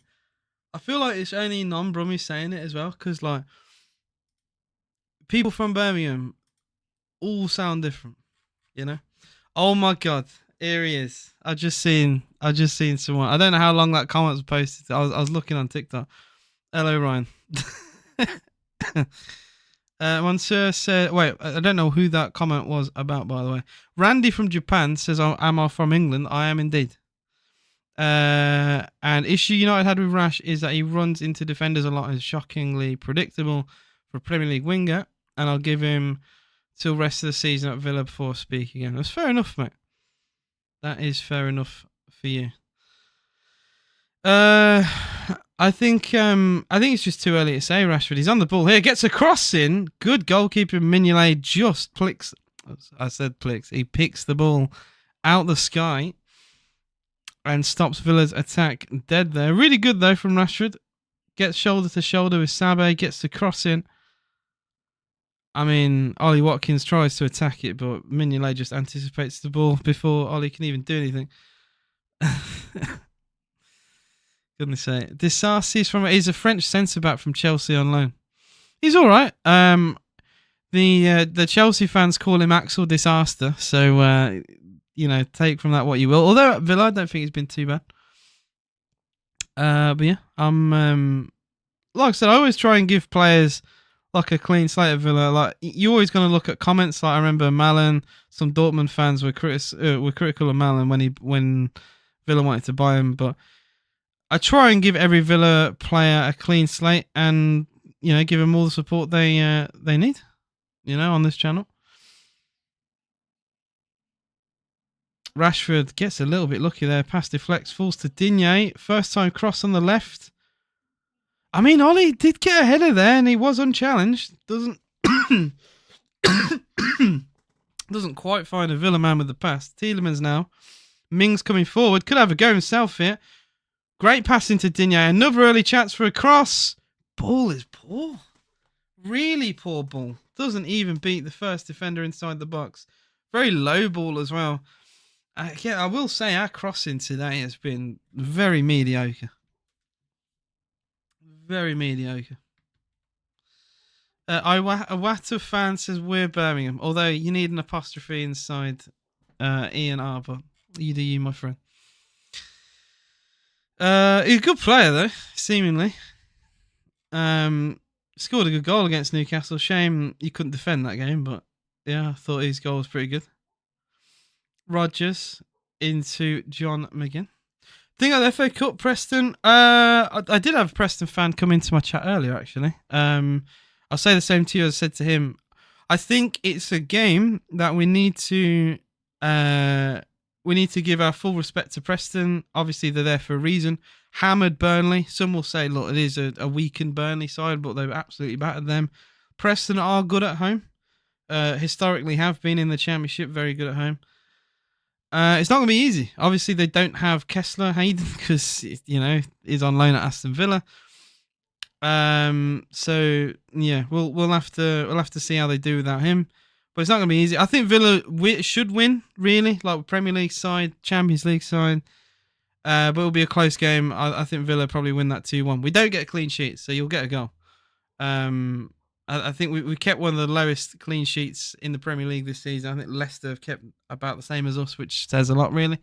I feel like it's only non-Brummies saying it as well, because like people from Birmingham all sound different, you know? Oh my God. Here he is. I've just seen someone. I don't know how long that comment was posted. I was looking on TikTok. Hello, Ryan. Monsieur said, wait, I don't know who that comment was about, by the way. Randy from Japan says, am I from England? I am indeed. And issue United had with Rash is that he runs into defenders a lot and is shockingly predictable for a Premier League winger. And I'll give him till rest of the season at Villa before I speak again. That's fair enough, mate. That is fair enough for you. I think it's just too early to say. Rashford, he's on the ball here, gets a cross in. Good goalkeeper Mignolet just picks. I said picks. He picks the ball out the sky and stops Villa's attack dead there. Really good though from Rashford. Gets shoulder to shoulder with Sabe. Gets the cross in. I mean, Ollie Watkins tries to attack it, but Mignolet just anticipates the ball before Ollie can even do anything. Goodness sake. Disarcy he's a French centre-back from Chelsea on loan. He's all right. The Chelsea fans call him Axel Disaster, so take from that what you will. Although at Villa, I don't think he's been too bad. But yeah, I'm like I said, I always try and give players like a clean slate at Villa. Like you're always going to look at comments. Like I remember Malen, some Dortmund fans were critical of Malen when Villa wanted to buy him, but I try and give every Villa player a clean slate and give them all the support they need. On this channel. Rashford gets a little bit lucky there. Pass deflects, falls to Digne. First time cross on the left. I mean, Ollie did get a header there, and he was unchallenged. Doesn't quite find a Villa man with the pass. Tielemans now. Mings coming forward. Could have a go himself here. Great pass into Digne. Another early chance for a cross. Ball is poor. Really poor ball. Doesn't even beat the first defender inside the box. Very low ball as well. I will say our crossing today has been very mediocre. Very mediocre. Iwata fan says we're Birmingham. Although you need an apostrophe inside E and R, but you do you, my friend. He's a good player though, seemingly. Scored a good goal against Newcastle. Shame you couldn't defend that game, but yeah, I thought his goal was pretty good. Rodgers into John McGinn. Thing like the FA Cup, Preston. I did have a Preston fan come into my chat earlier, actually. I'll say the same to you as I said to him. I think it's a game that we need to give our full respect to Preston. Obviously, they're there for a reason. Hammered Burnley. Some will say, look, it is a weakened Burnley side, but they've absolutely battered them. Preston are good at home. Historically have been in the Championship, very good at home. It's not going to be easy. Obviously, they don't have Kessler Hayden because he's on loan at Aston Villa. So yeah, we'll have to see how they do without him. But it's not going to be easy. I think Villa should win, really, like Premier League side, Champions League side. But it'll be a close game. I think Villa probably win that 2-1. We don't get a clean sheet, so you'll get a goal. I think we kept one of the lowest clean sheets in the Premier League this season. I think Leicester have kept about the same as us, which says a lot, really.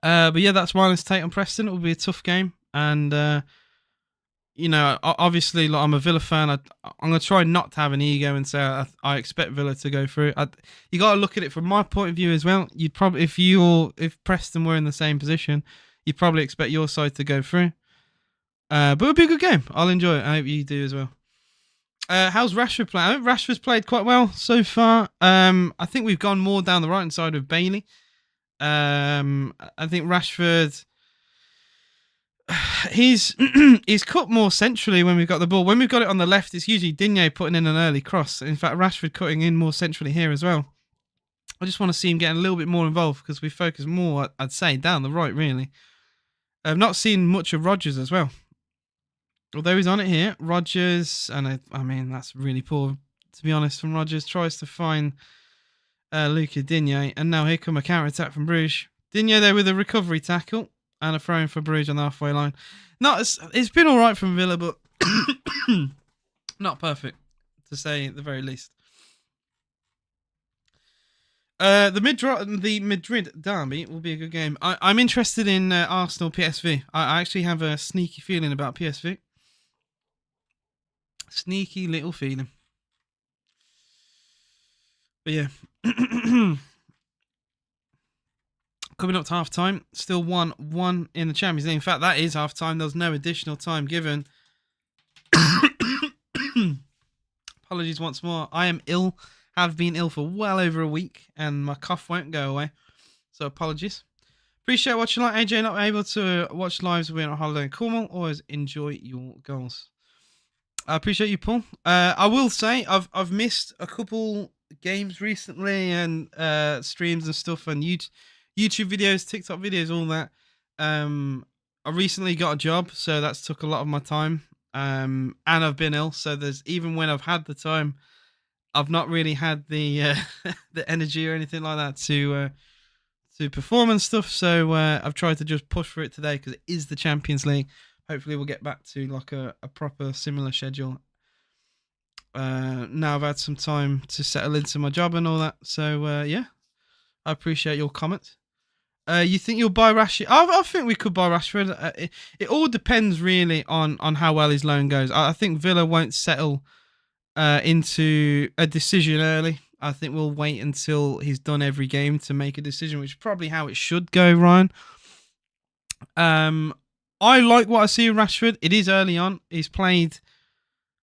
But yeah, that's Ryan's take on Preston. It will be a tough game. And, obviously, like, I'm a Villa fan. I'm going to try not to have an ego and say I expect Villa to go through. You got to look at it from my point of view as well. You'd probably, if Preston were in the same position, you'd probably expect your side to go through. But it'll be a good game. I'll enjoy it. I hope you do as well. How's Rashford playing? I think Rashford's played quite well so far. I think we've gone more down the right hand side with Bailey. I think Rashford, he's cut more centrally when we've got the ball. When we've got it on the left, it's usually Digne putting in an early cross. In fact, Rashford cutting in more centrally here as well. I just want to see him getting a little bit more involved because we focus more, I'd say, down the right, really. I've not seen much of Rodgers as well. Although he's on it here, Rodgers, and I mean, that's really poor, to be honest, from Rodgers, tries to find Luca Digne, and now here come a counter-attack from Bruges. Digne there with a recovery tackle, and a throw-in for Bruges on the halfway line. It's been all right from Villa, but not perfect, to say at the very least. The Madrid derby will be a good game. I'm interested in Arsenal PSV. I actually have a sneaky feeling about PSV. Sneaky little feeling. But yeah. Coming up to half time, still 1-1 in the Champions League. In fact, that is half time. There's no additional time given. Apologies once more. I am ill, have been ill for well over a week, and my cough won't go away. So apologies. Appreciate watching. Like AJ, not able to watch lives when on holiday in Cornwall. Always enjoy your goals. I appreciate you, Paul. I will say I've missed a couple games recently and streams and stuff and YouTube videos, TikTok videos, all that. I recently got a job, so that's took a lot of my time. And I've been ill, so there's even when I've had the time, I've not really had the the energy or anything like that to perform and stuff. So I've tried to just push for it today because it is the Champions League. Hopefully we'll get back to like a proper similar schedule. Now I've had some time to settle into my job and all that. So yeah, I appreciate your comments. You think you'll buy Rashford? I think we could buy Rashford. It all depends really on how well his loan goes. I think Villa won't settle into a decision early. I think we'll wait until he's done every game to make a decision, which is probably how it should go, Ryan. I like what I see of Rashford. It is early on. He's played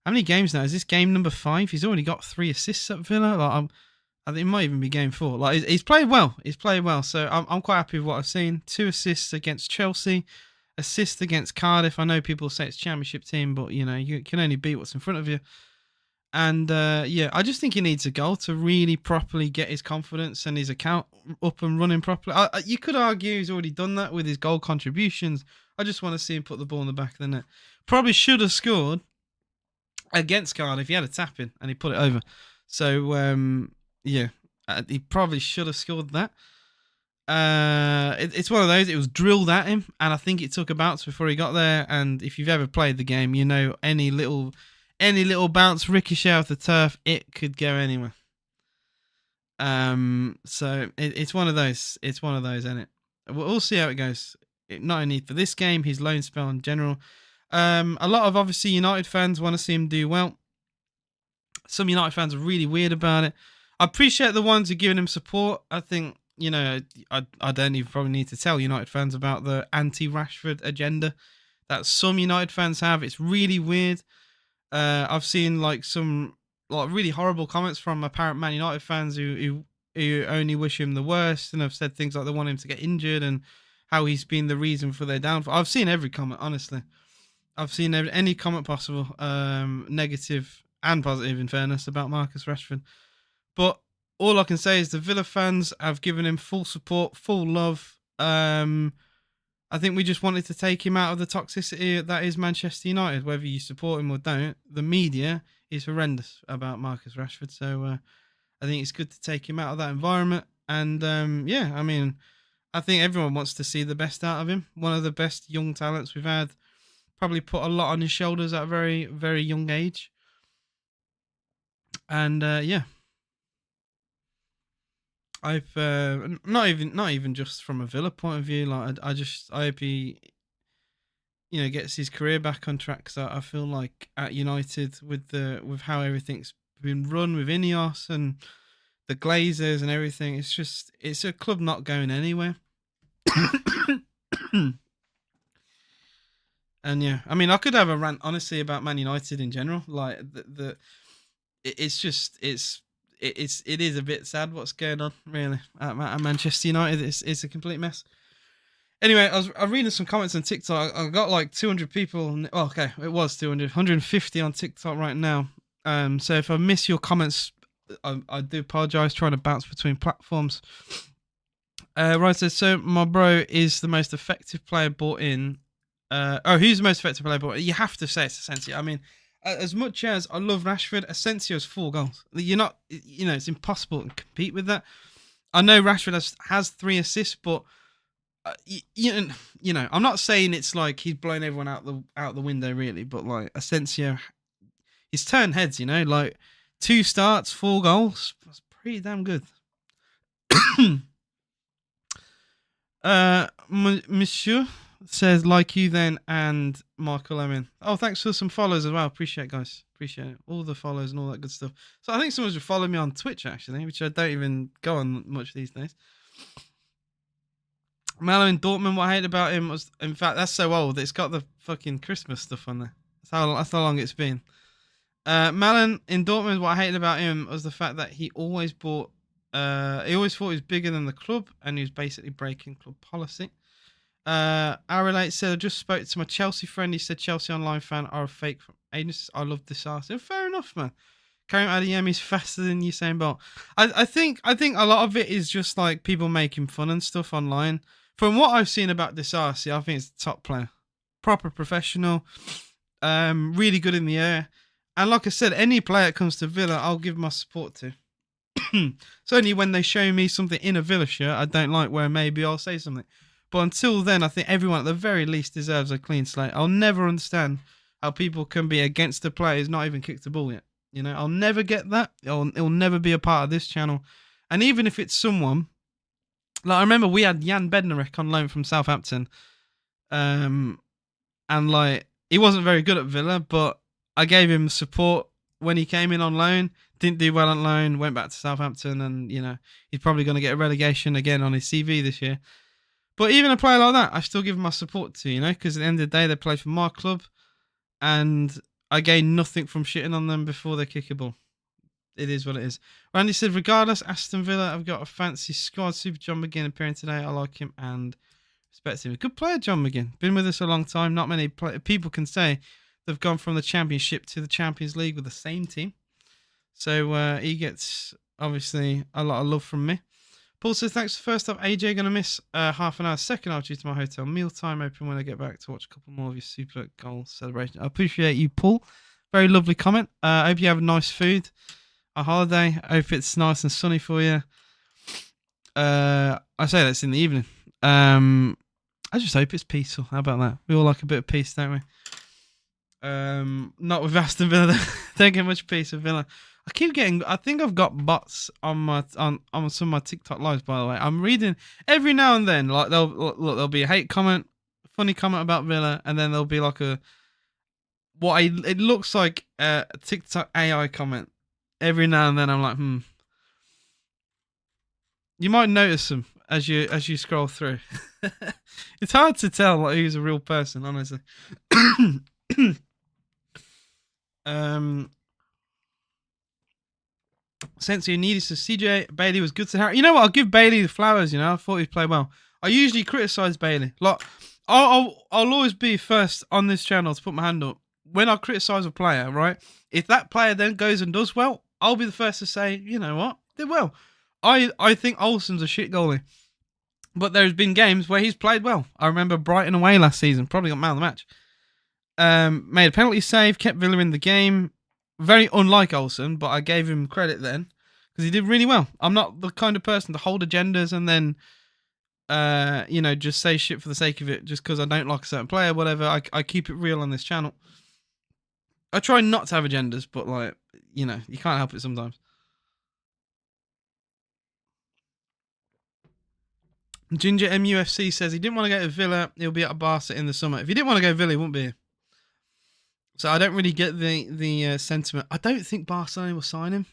how many games now? Is this game number 5? He's already got 3 assists at Villa. I think it might even be game 4. Like he's played well. He's played well. So I'm quite happy with what I've seen. 2 assists against Chelsea, assist against Cardiff. I know people say it's Championship team, but you know you can only beat what's in front of you. And yeah, I just think he needs a goal to really properly get his confidence and his account up and running properly. You could argue he's already done that with his goal contributions. I just want to see him put the ball in the back of the net. Probably should have scored against Cardiff. He had a tap in and he put it over. So yeah, he probably should have scored that. It's one of those. It was drilled at him, and I think it took a bounce before he got there. And if you've ever played the game, you know any little bounce ricochet off the turf, it could go anywhere. So it's one of those. It's one of those, isn't it? We'll see how it goes. Not only for this game, his loan spell in general. A lot of obviously United fans want to see him do well. Some United fans are really weird about it. I appreciate the ones who are giving him support. I think, you know, I don't even probably need to tell United fans about the anti-Rashford agenda that some United fans have. It's really weird. I've seen like some like really horrible comments from apparent Man United fans who only wish him the worst and have said things like they want him to get injured and how he's been the reason for their downfall. I've seen every comment, honestly. I've seen any comment possible, negative and positive in fairness, about Marcus Rashford. But all I can say is the Villa fans have given him full support, full love. I think we just wanted to take him out of the toxicity that is Manchester United, whether you support him or don't. The media is horrendous about Marcus Rashford. So I think it's good to take him out of that environment. And yeah, I mean, I think everyone wants to see the best out of him. One of the best young talents we've had. Probably put a lot on his shoulders at a very, very young age. And yeah. I've not even just from a Villa point of view. Like I hope he, you know, gets his career back on track. Because I feel like at United with how everything's been run with Ineos and the Glazers and everything, it's a club not going anywhere. And yeah, I mean, I could have a rant honestly about Man United in general. Like it is a bit sad what's going on really at Manchester United. It's a complete mess. Anyway, I was reading some comments on TikTok. I got like 200 people. Oh, okay, it was 200, 150 on TikTok right now. So if I miss your comments, I do apologize. Trying to bounce between platforms. Ryan says, so my bro is the most effective player bought in. Who's the most effective player bought in? You have to say it's Asensio. I mean, as much as I love Rashford, Asensio's 4 goals. You're not, you know, it's impossible to compete with that. I know Rashford has 3 assists, but you know, I'm not saying it's like he's blown everyone out the window really, but like Asensio, he's turned heads. You know, like 2 starts, 4 goals. That's pretty damn good. Monsieur says like you then, and Michael Owen. Oh, thanks for some follows as well. Appreciate it, guys. Appreciate it. All the follows and all that good stuff. So I think someone should follow me on Twitch actually, which I don't even go on much these days. Mallow in Dortmund, what I hate about him was, in fact, that's so old. It's got the fucking Christmas stuff on there. That's how long it's been. Malin in Dortmund, what I hated about him was the fact that he always bought. He always thought he was bigger than the club, and he was basically breaking club policy. Arrelate said, I just spoke to my Chelsea friend. He said Chelsea online fan are a fake from agencies. I love this arse. Fair enough, man. Karim Adeyemi is faster than Usain Bolt. I think a lot of it is just like people making fun and stuff online. From what I've seen about Disarcy, I think it's a top player, proper professional, really good in the air, and like I said, any player that comes to Villa, I'll give my support to. It's only when they show me something in a Villa shirt I don't like, where maybe I'll say something. But until then, I think everyone at the very least deserves a clean slate. I'll never understand how people can be against a player who's not even kicked the ball yet. You know, I'll never get that. It'll never be a part of this channel. And even if it's someone, like I remember we had Jan Bednarek on loan from Southampton, and like he wasn't very good at Villa, but I gave him support when he came in on loan. Didn't do well on loan, went back to Southampton, and you know he's probably going to get a relegation again on his CV this year. But even a player like that, I still give him my support to, you know, because at the end of the day, they play for my club, and I gain nothing from shitting on them before they kick a ball. It is what it is. Randy said, regardless, Aston Villa, I've got a fancy squad. Super John McGinn appearing today. I like him and respect him. Good player, John McGinn. Been with us a long time. Not many people can say they've gone from the Championship to the Champions League with the same team. So he gets, obviously, a lot of love from me. Paul says, thanks for the first half. AJ going to miss half an hour. Second half due to my hotel mealtime. Open when I get back to watch a couple more of your super goal celebration. I appreciate you, Paul. Very lovely comment. I hope you have nice food. A holiday. I hope it's nice and sunny for you. I say that's in the evening. I just hope it's peaceful. How about that? We all like a bit of peace, don't we? Not with Aston Villa. Don't get much peace with Villa. I think I've got bots on my on some of my TikTok lives. By the way, I'm reading every now and then. Like there'll be a hate comment, funny comment about Villa, and then there'll be like it looks like a TikTok AI comment. Every now and then I'm like, You might notice them as you scroll through. It's hard to tell like who's a real person, honestly. Sensi needed to CJ Bailey was good to Harry. You know what? I'll give Bailey the flowers. You know, I thought he'd play well. I usually criticize Bailey. Like, I'll always be first on this channel to put my hand up when I criticize a player. Right? If that player then goes and does well, I'll be the first to say, you know what, did well. I think Olsen's a shit goalie, but there's been games where he's played well. I remember Brighton away last season, probably got man of the match. Made a penalty save, kept Villa in the game. Very unlike Olsen, but I gave him credit then because he did really well. I'm not the kind of person to hold agendas and then, just say shit for the sake of it just because I don't like a certain player, whatever. I keep it real on this channel. I try not to have agendas, but you can't help it sometimes. Ginger MUFC says he didn't want to go to Villa. He'll be at a Barca in the summer. If he didn't want to go Villa, he wouldn't be here. So I don't really get the sentiment. I don't think Barcelona will sign him.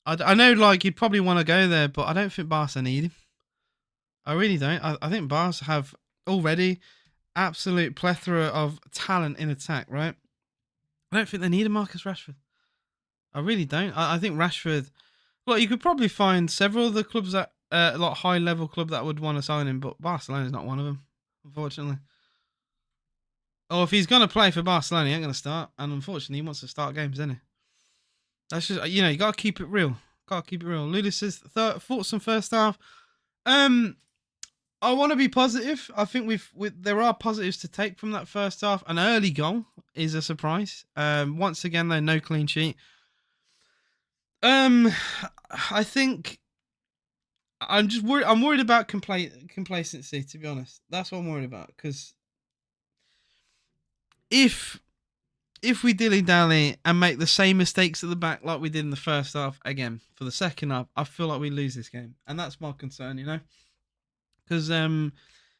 I know he'd probably want to go there, but I don't think Barca need him. I really don't. I think Barca have already absolute plethora of talent in attack, right? I don't think they need a Marcus Rashford. I really don't. I think Rashford... Look, you could probably find several of the clubs that... high-level club that would want to sign him, but Barcelona's not one of them, unfortunately. Or if he's going to play for Barcelona, he ain't going to start. And unfortunately, he wants to start games, doesn't he? That's just, you got to keep it real. Ludus says, thoughts on first half. I want to be positive. I think there are positives to take from that first half. An early goal is a surprise. Once again, though, no clean sheet. I think I'm just worried. I'm worried about complacency, to be honest. That's what I'm worried about. Because if if we dilly-dally and make the same mistakes at the back like we did in the first half, again, for the second half, I feel like we lose this game. And that's my concern, you know? Because,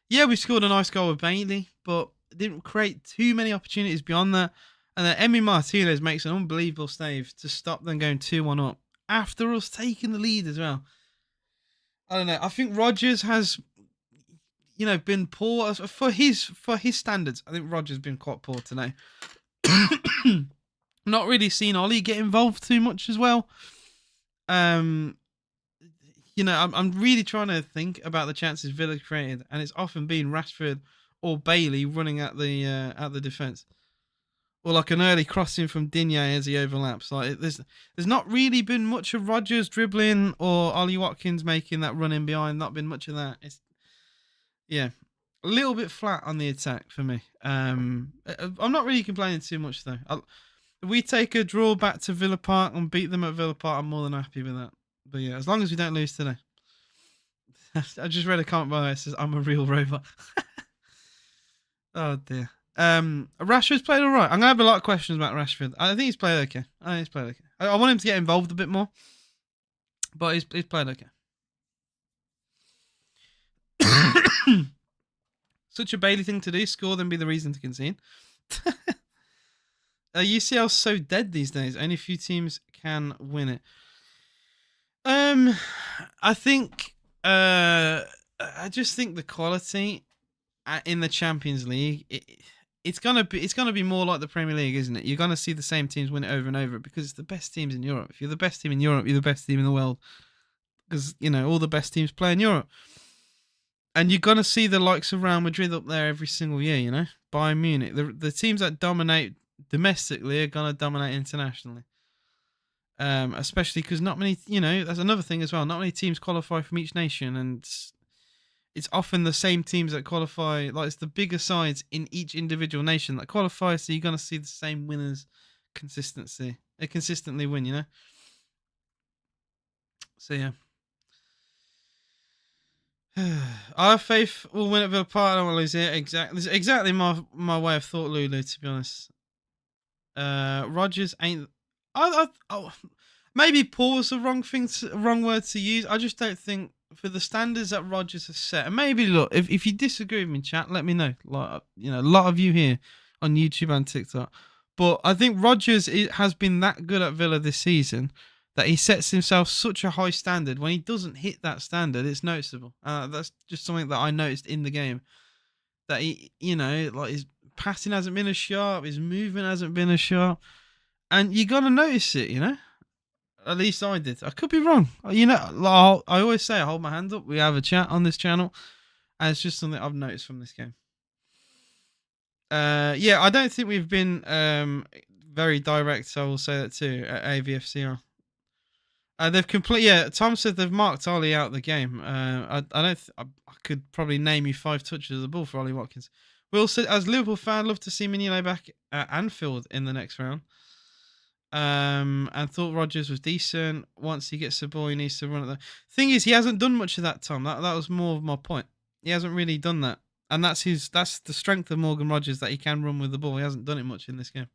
yeah, we scored a nice goal with Bailey, but didn't create too many opportunities beyond that. And then Emi Martinez makes an unbelievable save to stop them going 2-1 up after us taking the lead as well. I don't know. I think Rodgers has, been poor for his standards. I think Rodgers has been quite poor today. Not really seen Ollie get involved too much as well. I'm really trying to think about the chances Villa created, and it's often been Rashford or Bailey running at the defence, or like an early crossing from Digne as he overlaps. Like there's not really been much of Rodgers dribbling or Ollie Watkins making that run in behind. Not been much of that. It's a little bit flat on the attack for me. I'm not really complaining too much though. If we take a draw back to Villa Park and beat them at Villa Park, I'm more than happy with that. But yeah, as long as we don't lose today. I just read a comment by the way, it says I'm a real robot. Oh dear. Rashford's played alright. I'm gonna have a lot of questions about Rashford. I think he's played okay. I want him to get involved a bit more. But he's played okay. Such a Bailey thing to do, score then be the reason to concede. UCL's so dead these days. Only a few teams can win it. I think I just think the quality in the Champions League it's gonna be more like the Premier League, isn't it? You're gonna see the same teams win it over and over because it's the best teams in Europe. If you're the best team in Europe, you're the best team in the world because all the best teams play in Europe. And you're gonna see the likes of Real Madrid up there every single year. Bayern Munich, the teams that dominate domestically are gonna dominate internationally. Especially because not many, that's another thing as well. Not many teams qualify from each nation, and it's often the same teams that qualify. Like it's the bigger sides in each individual nation that qualify, so you're gonna see the same winners consistently win. So yeah. I have faith we'll win at Villa Park. I don't want to lose it. Exactly my way of thought, Lulu. To be honest, Rodgers ain't. Maybe poor was the wrong word to use. I just don't think for the standards that Rodgers has set. And maybe look, if you disagree with me, chat, let me know. Like a lot of you here on YouTube and TikTok. But I think Rodgers has been that good at Villa this season that he sets himself such a high standard. When he doesn't hit that standard, it's noticeable. That's just something that I noticed in the game. That he, like his passing hasn't been as sharp, his movement hasn't been as sharp, and you gotta notice it. At least I did. I could be wrong. I always say I hold my hand up. We have a chat on this channel, and it's just something I've noticed from this game. I don't think we've been very direct. So I will say that too at AVFCR. Tom said they've marked Ollie out of the game. I could probably name you 5 touches of the ball for Ollie Watkins. Will said, as Liverpool fan, love to see Mignolet back at Anfield in the next round. And thought Rodgers was decent. Once he gets the ball, he needs to run at the thing is he hasn't done much of that, Tom. That was more of my point. He hasn't really done that. And that's the strength of Morgan Rodgers, that he can run with the ball. He hasn't done it much in this game.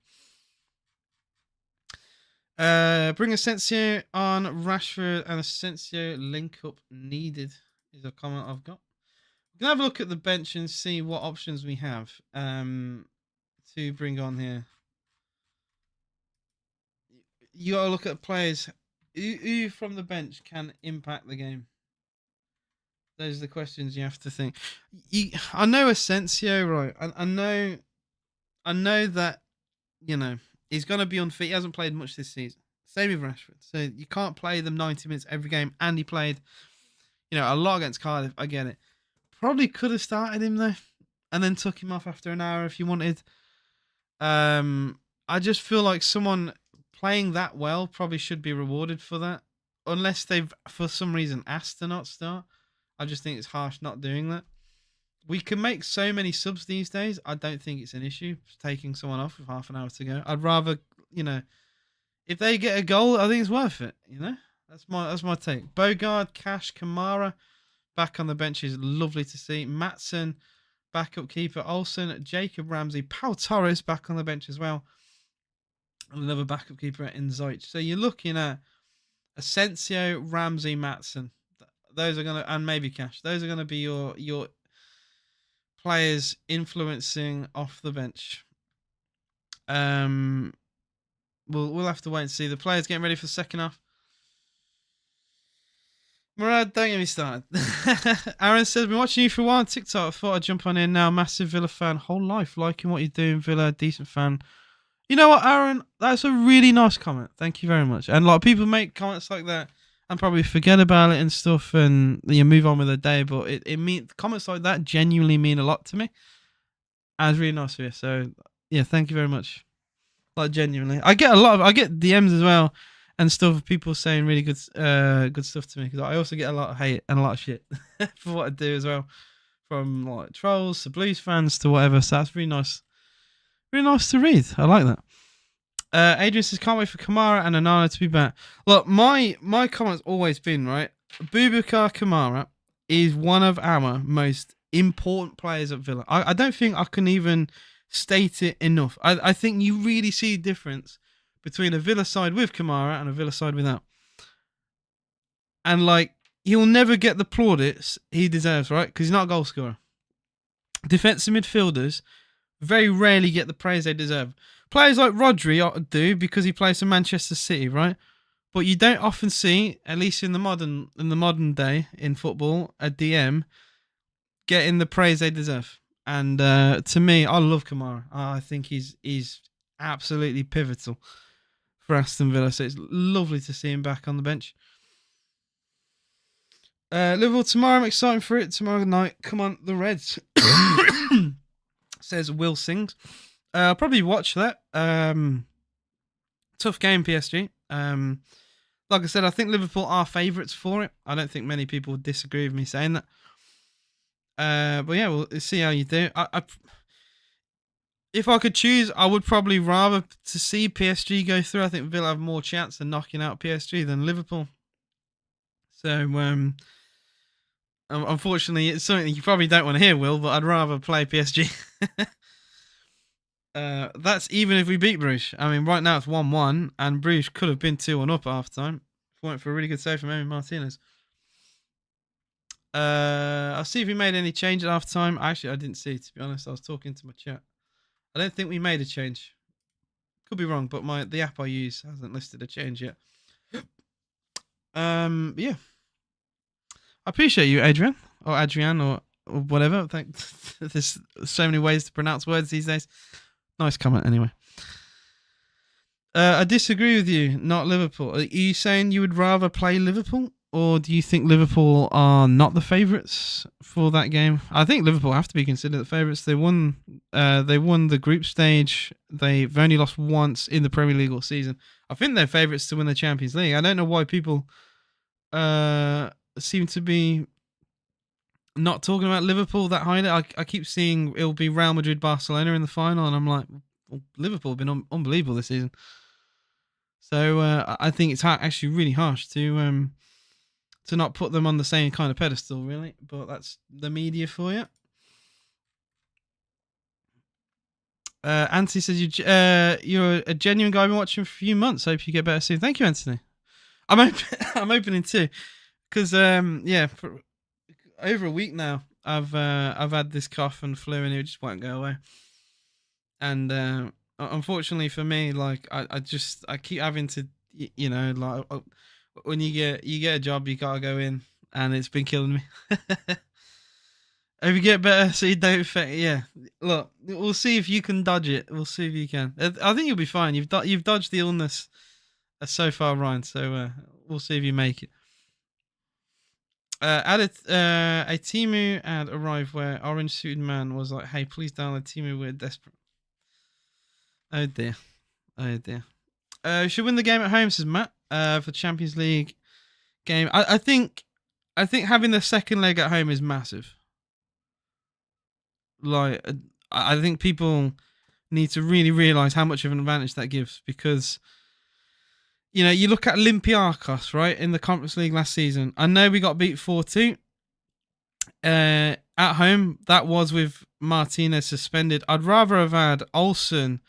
Bring Asensio on Rashford and Asensio link up needed is a comment I've got. We're gonna have a look at the bench and see what options we have to bring on here. You gotta look at players who from the bench can impact the game. Those are the questions you have to think. I know Asensio, right? I know that he's gonna be unfit. He hasn't played much this season. Same with Rashford. So you can't play them 90 minutes every game. And he played, a lot against Cardiff. I get it. Probably could have started him though, and then took him off after an hour if you wanted. I just feel like someone playing that well probably should be rewarded for that, unless they've for some reason asked to not start. I just think it's harsh not doing that. We can make so many subs these days. I don't think it's an issue taking someone off with half an hour to go. I'd rather, if they get a goal, I think it's worth it. That's my take. Bogard, Cash, Kamara back on the bench is lovely to see. Matson, backup keeper. Olsen, Jacob Ramsey, Pau Torres back on the bench as well. and another backup keeper in Ziyech. So you're looking at Asensio, Ramsey, Matson. Those are gonna, and maybe Cash. Those are gonna be your players influencing off the bench. Um, we'll have to wait and see. The players getting ready for the second half. Murad, don't get me started. Aaron says, been watching you for a while on TikTok. I thought I'd jump on in now. Massive Villa fan. Whole life liking what you're doing, Villa. Decent fan. You know what, Aaron? That's a really nice comment. Thank you very much. And like people make comments like that and probably forget about it and stuff and you move on with their day. But it mean comments like that genuinely mean a lot to me. And it's really nice of you. So yeah, thank you very much. Like genuinely. I get DMs as well and stuff of people saying really good stuff to me because I also get a lot of hate and a lot of shit for what I do as well, from like trolls to Blues fans to whatever. So that's really nice to read. I like that. Adrian says, can't wait for Kamara and Onana to be back. Look, my comment's always been right. Boubacar Kamara is one of our most important players at Villa. I don't think I can even state it enough. I think you really see a difference between a Villa side with Kamara and a Villa side without. And like, he'll never get the plaudits he deserves, right? Because he's not a goal scorer. Defensive midfielders very rarely get the praise they deserve. Players like Rodri do because he plays for Manchester City, right? But you don't often see, at least in the modern day in football, a DM getting the praise they deserve. And to me, I love Kamara. I think he's absolutely pivotal for Aston Villa. So it's lovely to see him back on the bench. Liverpool tomorrow. I'm excited for it. Tomorrow night. Come on, the Reds. Says Will Sings. I'll probably watch that. Tough game, PSG. Like I said, I think Liverpool are favourites for it. I don't think many people would disagree with me saying that. But yeah, we'll see how you do. If I could choose, I would probably rather to see PSG go through. I think Villa have more chance of knocking out PSG than Liverpool. So, unfortunately, it's something you probably don't want to hear, Will, but I'd rather play PSG. That's even if we beat Bruges. I mean, right now it's 1-1, and Bruges could have been 2-1 up at half time. Went for a really good save from Emi Martinez. I'll see if we made any change at half time. Actually, I didn't see, to be honest. I was talking to my chat. I don't think we made a change. Could be wrong, but the app I use hasn't listed a change yet. Yeah. I appreciate you, Adrian, or Adrian, or whatever. There's so many ways to pronounce words these days. Nice comment, anyway. I disagree with you, not Liverpool. Are you saying you would rather play Liverpool? Or do you think Liverpool are not the favourites for that game? I think Liverpool have to be considered the favourites. They won the group stage. They've only lost once in the Premier League all season. I think they're favourites to win the Champions League. I don't know why people seem to be not talking about Liverpool that highly. I keep seeing it'll be Real Madrid, Barcelona in the final, and I'm like, well, Liverpool have been unbelievable this season. So I think it's actually really harsh to not put them on the same kind of pedestal, really. But that's the media for you. Anthony says you're a genuine guy. I've been watching for a few months. Hope you get better soon. Thank you, Anthony. I'm opening too, because for over a week now I've had this cough and flu and it just won't go away. And unfortunately for me, like I keep having to, like when you get a job, you gotta go in, and it's been killing me. If you get better, so you don't affect. Yeah, look, we'll see if you can dodge it. We'll see if you can. I think you'll be fine. You've dodged the illness so far, Ryan. So we'll see if you make it. A Timu ad arrived where orange suited man was like, "Hey, please download Timu. We're desperate." Oh dear. Should win the game at home, says Matt. For Champions League game, I think having the second leg at home is massive. Like, I think people need to really realise how much of an advantage that gives, because you look at Olympiacos, right, in the Conference League last season. I know we got beat 4-2 at home. That was with Martinez suspended. I'd rather have had Olsen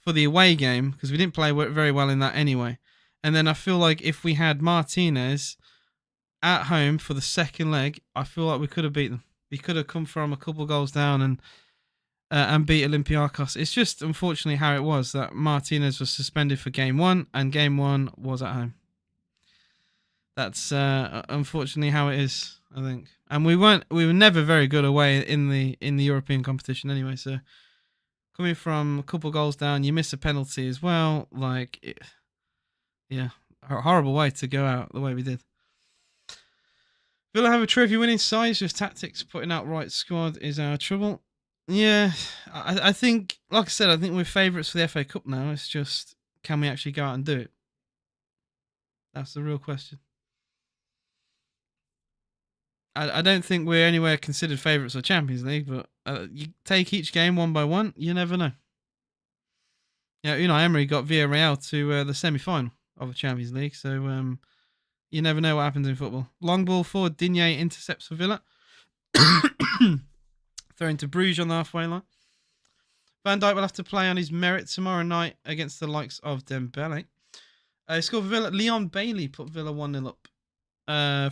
for the away game because we didn't play very well in that anyway. And then I feel like if we had Martinez at home for the second leg, I feel like we could have beat them. We could have come from a couple goals down and beat Olympiacos. It's just unfortunately how it was that Martinez was suspended for game one, and game one was at home. That's unfortunately how it is, I think. And we were never very good away in the European competition anyway. So coming from a couple goals down, you miss a penalty as well. Yeah, a horrible way to go out the way we did. Villa have a trophy winning side, just tactics putting out right squad is our trouble. Yeah, I think, like I said, I think we're favourites for the FA Cup now. It's just, can we actually go out and do it? That's the real question. I don't think we're anywhere considered favourites for Champions League, but you take each game one by one, you never know. Yeah, Emery got Villarreal to the semi-final of the Champions League, so you never know what happens in football. Long ball forward, Digne intercepts for Villa. Throwing to Bruges on the halfway line. Van Dijk will have to play on his merit tomorrow night against the likes of Dembele. He scored for Villa. Leon Bailey put Villa 1-0 up.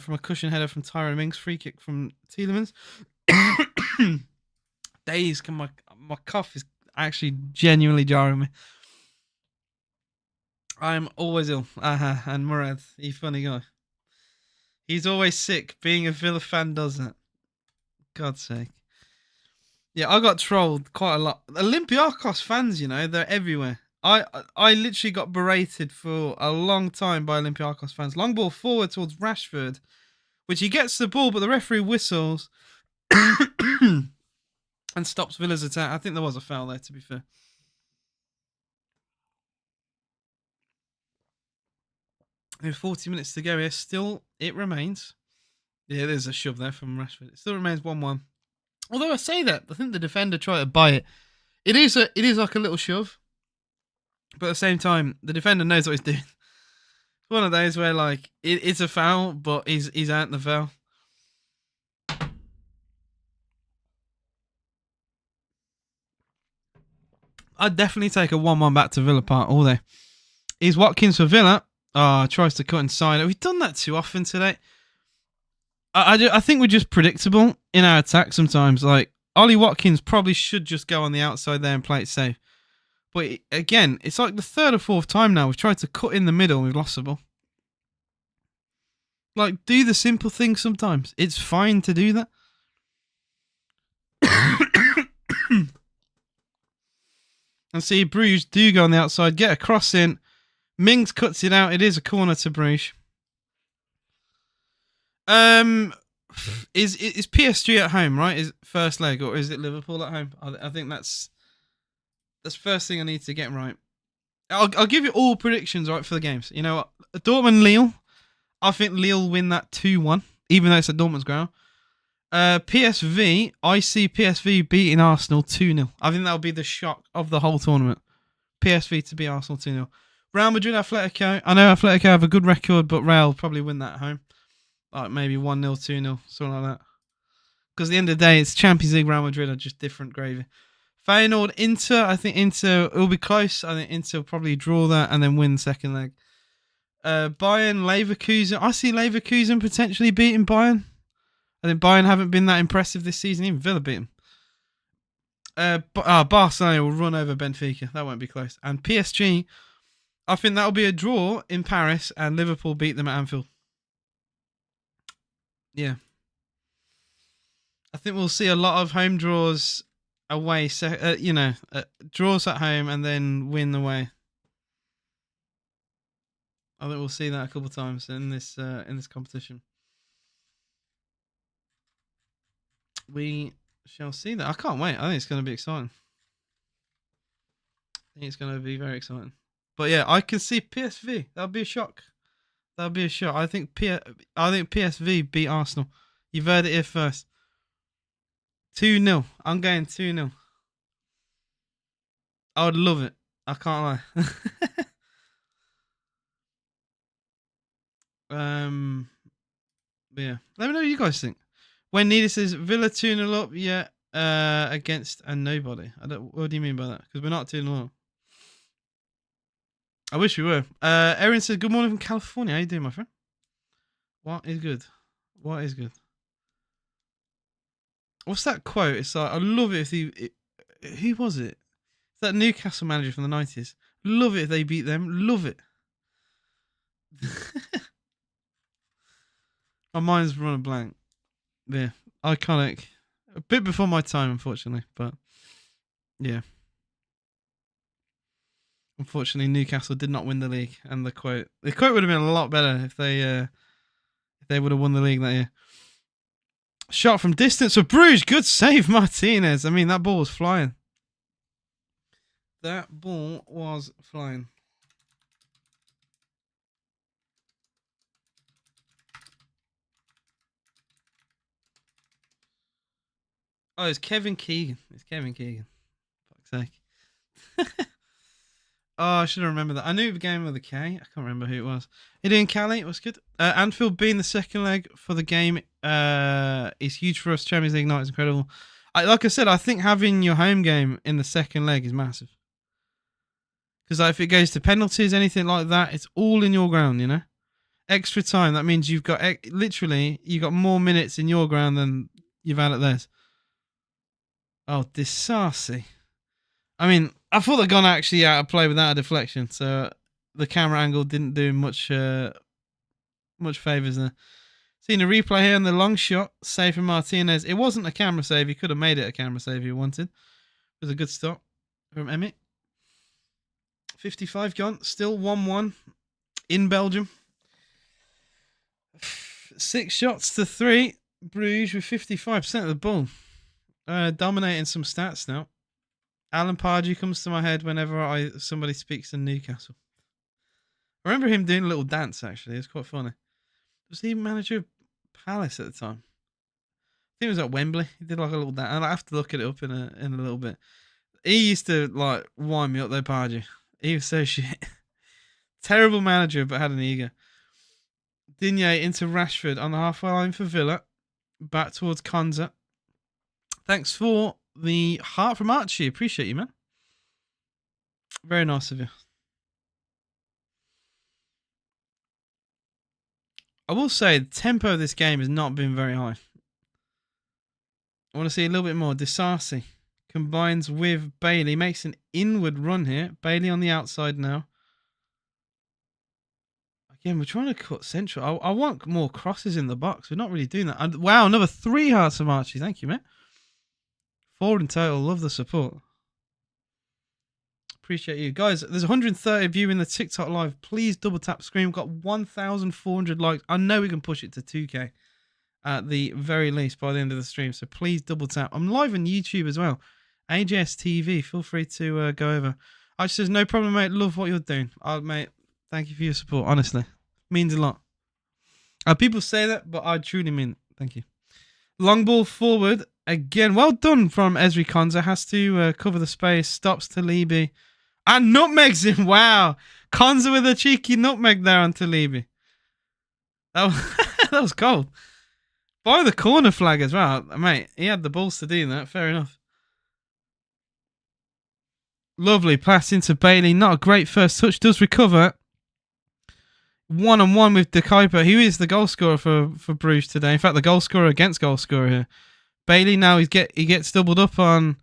From a cushion header from Tyrone Mings, free kick from Tielemans. Days, my cough is actually genuinely jarring me. I'm always ill. And Murad, he's a funny guy. He's always sick. Being a Villa fan does that. God's sake. Yeah, I got trolled quite a lot. Olympiacos fans, they're everywhere. I literally got berated for a long time by Olympiacos fans. Long ball forward towards Rashford, which he gets the ball, but the referee whistles and stops Villa's attack. I think there was a foul there, to be fair. There's 40 minutes to go here. Still, it remains. Yeah, there's a shove there from Rashford. It still remains 1-1. Although I say that, I think the defender tried to buy it. It is like a little shove. But at the same time, the defender knows what he's doing. It's one of those where, it's a foul, but he's out the foul. I'd definitely take a 1-1 back to Villa Park all day. Is Watkins for Villa. Tries to cut inside. We've done that too often today. I think we're just predictable in our attack sometimes. Ollie Watkins probably should just go on the outside there and play it safe. But again, it's like the third or fourth time now we've tried to cut in the middle and we've lost the ball. Do the simple things sometimes. It's fine to do that. And see, Bruges do go on the outside, get a cross in. Mings cuts it out. It is a corner to Bruges. Is PSG at home, right? Is first leg, or is it Liverpool at home? I think that's the first thing I need to get right. I'll give you all predictions right for the games. You know what? Dortmund Lille. I think Lille win that 2-1, even though it's at Dortmund's ground. PSV. I see PSV beating Arsenal 2-0. I think that'll be the shock of the whole tournament. PSV to beat Arsenal 2-0. Real Madrid Atletico. I know Atletico have a good record, but Real will probably win that at home. Maybe 1-0, 2-0, something like that. Because at the end of the day, it's Champions League. Real Madrid are just different gravy. Feyenoord Inter. I think Inter will be close. I think Inter will probably draw that and then win the second leg. Bayern Leverkusen. I see Leverkusen potentially beating Bayern. I think Bayern haven't been that impressive this season. Even Villa beat them. Barcelona will run over Benfica. That won't be close. And PSG, I think that'll be a draw in Paris and Liverpool beat them at Anfield. Yeah. I think we'll see a lot of home draws away. Draws at home and then win away. I think we'll see that a couple of times in this competition. We shall see that. I can't wait. I think it's going to be exciting. I think it's going to be very exciting. But yeah, I can see PSV. That'll be a shock. I think PSV beat Arsenal. You've heard it here first. 2-0. I'm going 2-0. I would love it. I can't lie. Yeah. Let me know what you guys think. When needed says Villa 2-0 up, yeah, against a nobody. What do you mean by that? Because we're not 2-0 up. I wish we were. Erin says, good morning from California. How you doing, my friend? What is good? What is good? What's that quote? It's like, I love it if who was it? It's that Newcastle manager from the 90s. Love it if they beat them. Love it. My mind's run a blank. Yeah, iconic. A bit before my time, unfortunately, but yeah. Unfortunately, Newcastle did not win the league, and the quote would have been a lot better if they would have won the league that year. Shot from distance for Bruges. Good save, Martinez. I mean, that ball was flying. That ball was flying. Oh, it's Kevin Keegan. It's Kevin Keegan. Fuck's sake. Oh, I should have remembered that. I knew it began with a K. I can't remember who it was. You doing, Callie? It was good. Anfield being the second leg for the game is huge for us. Champions League night is incredible. Like I said, I think having your home game in the second leg is massive. Because if it goes to penalties, anything like that, it's all in your ground, you know? Extra time, that means you've got, literally, you've got more minutes in your ground than you've had at theirs. Oh, Disasi. I mean, I thought they'd gone actually out of play without a deflection, so the camera angle didn't do much favours there. Seeing a replay here on the long shot, save from Martinez. It wasn't a camera save. He could have made it a camera save if he wanted. It was a good stop from Emmett. 55 gone. Still 1-1 in Belgium. 6 shots to 3. Bruges with 55% of the ball. Dominating some stats now. Alan Pardew comes to my head whenever somebody speaks in Newcastle. I remember him doing a little dance, actually. It's quite funny. Was he manager of Palace at the time? I think it was at Wembley. He did like a little dance. And I have to look it up in a little bit. He used to like wind me up though, Pardew. He was so shit. Terrible manager, but had an ego. Digne into Rashford on the halfway line for Villa. Back towards Konza. Thanks for the heart from Archie. Appreciate you, man. Very nice of you. I will say the tempo of this game has not been very high. I want to see a little bit more. Disasi combines with Bailey. Makes an inward run here. Bailey on the outside now. Again, we're trying to cut central. I want more crosses in the box. We're not really doing that. Wow, another 3 hearts from Archie. Thank you, mate. 4 in total. Love the support. Appreciate you. Guys, there's 130 of you in the TikTok live. Please double tap screen. We've got 1,400 likes. I know we can push it to 2K at the very least by the end of the stream. So please double tap. I'm live on YouTube as well. AJS TV. Feel free to go over. I says, no problem, mate. Love what you're doing. Mate, thank you for your support. Honestly. Means a lot. People say that, but I truly mean it. Thank you. Long ball forward. Again, well done from Ezri Konza. Has to cover the space. Stops Talibi. And nutmegs him. Wow. Konza with a cheeky nutmeg there on Talibi. That was cold. By the corner flag as well. Mate, he had the balls to do that. Fair enough. Lovely pass into Bailey. Not a great first touch. Does recover. 1-on-1 with De Kuiper, who is the goal scorer for Bruges today. In fact, the goal scorer against goal scorer here. Bailey now he gets doubled up on,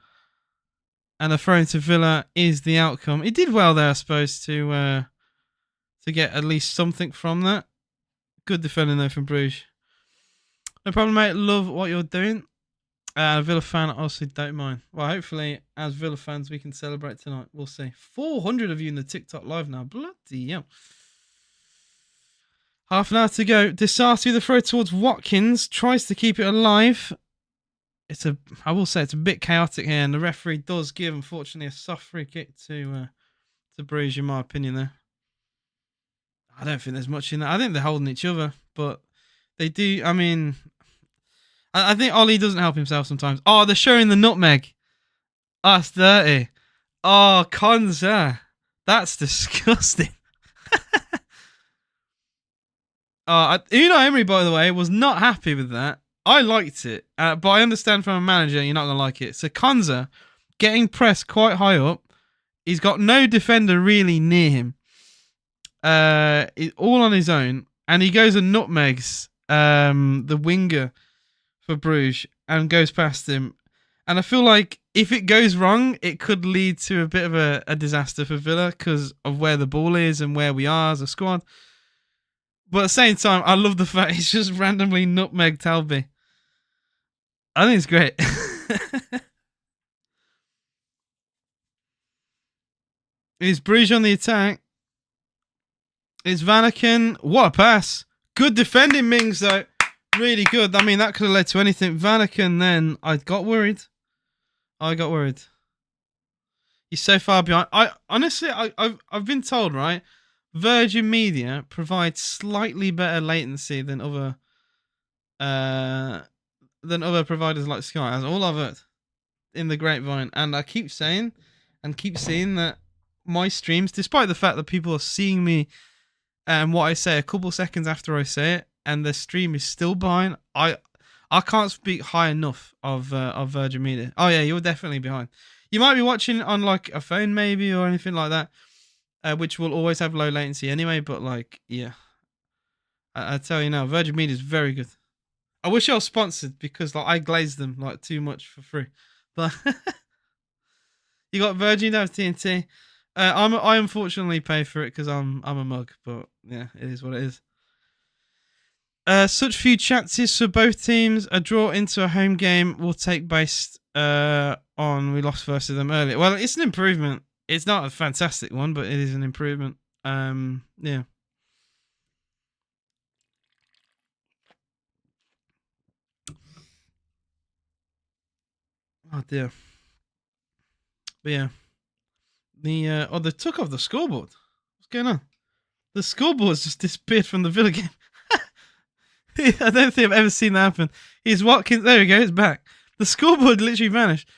and a throw into Villa is the outcome. He did well there, I suppose, to get at least something from that. Good defending though from Bruges. No problem, mate. Love what you're doing. Villa fan, obviously don't mind. Well, hopefully, as Villa fans, we can celebrate tonight. We'll see. 400 of you in the TikTok live now. Bloody hell. Half an hour to go. Disasi the throw towards Watkins. Tries to keep it alive. I will say it's a bit chaotic here, and the referee does give, unfortunately, a soft free kick to Bruges, in my opinion. There, I don't think there's much in that. I think they're holding each other, but they do. I mean, I think Ollie doesn't help himself sometimes. Oh, they're showing the nutmeg. Oh, that's dirty. Oh, Konza, that's disgusting. Unai Emery, by the way, was not happy with that. I liked it, but I understand from a manager you're not going to like it. So Konza getting pressed quite high up. He's got no defender really near him. all on his own, and he goes and nutmegs the winger for Bruges and goes past him. And I feel like if it goes wrong, it could lead to a bit of a disaster for Villa because of where the ball is and where we are as a squad. But at the same time, I love the fact he's just randomly nutmegged Talby. I think it's great. It's Bruges on the attack. It's Vanaken. What a pass. Good defending, Mings, though. Really good. I mean, that could have led to anything. Vanaken, then, I got worried. He's so far behind. I've been told, right? Virgin Media provides slightly better latency than other providers like Sky. That's all I've heard in the grapevine, and I keep saying and keep seeing that my streams, despite the fact that people are seeing me and what I say a couple seconds after I say it, and the stream is still behind. I can't speak high enough of Virgin Media. Oh yeah, you're definitely behind. You might be watching on like a phone maybe or anything like that, which will always have low latency anyway. But like, yeah, I tell you now, Virgin Media is very good. I wish I was sponsored because like I glaze them like too much for free. But you got Virgin, have TNT. I unfortunately pay for it because I'm a mug. But yeah, it is what it is. Such few chances for both teams. A draw into a home game will take based on we lost versus them earlier. Well, it's an improvement. It's not a fantastic one, but it is an improvement. Yeah. Oh dear. But yeah. They took off the scoreboard. What's going on? The scoreboard's just disappeared from the Villa game. I don't think I've ever seen that happen. Here's Watkins. There we go. It's back. The scoreboard literally vanished.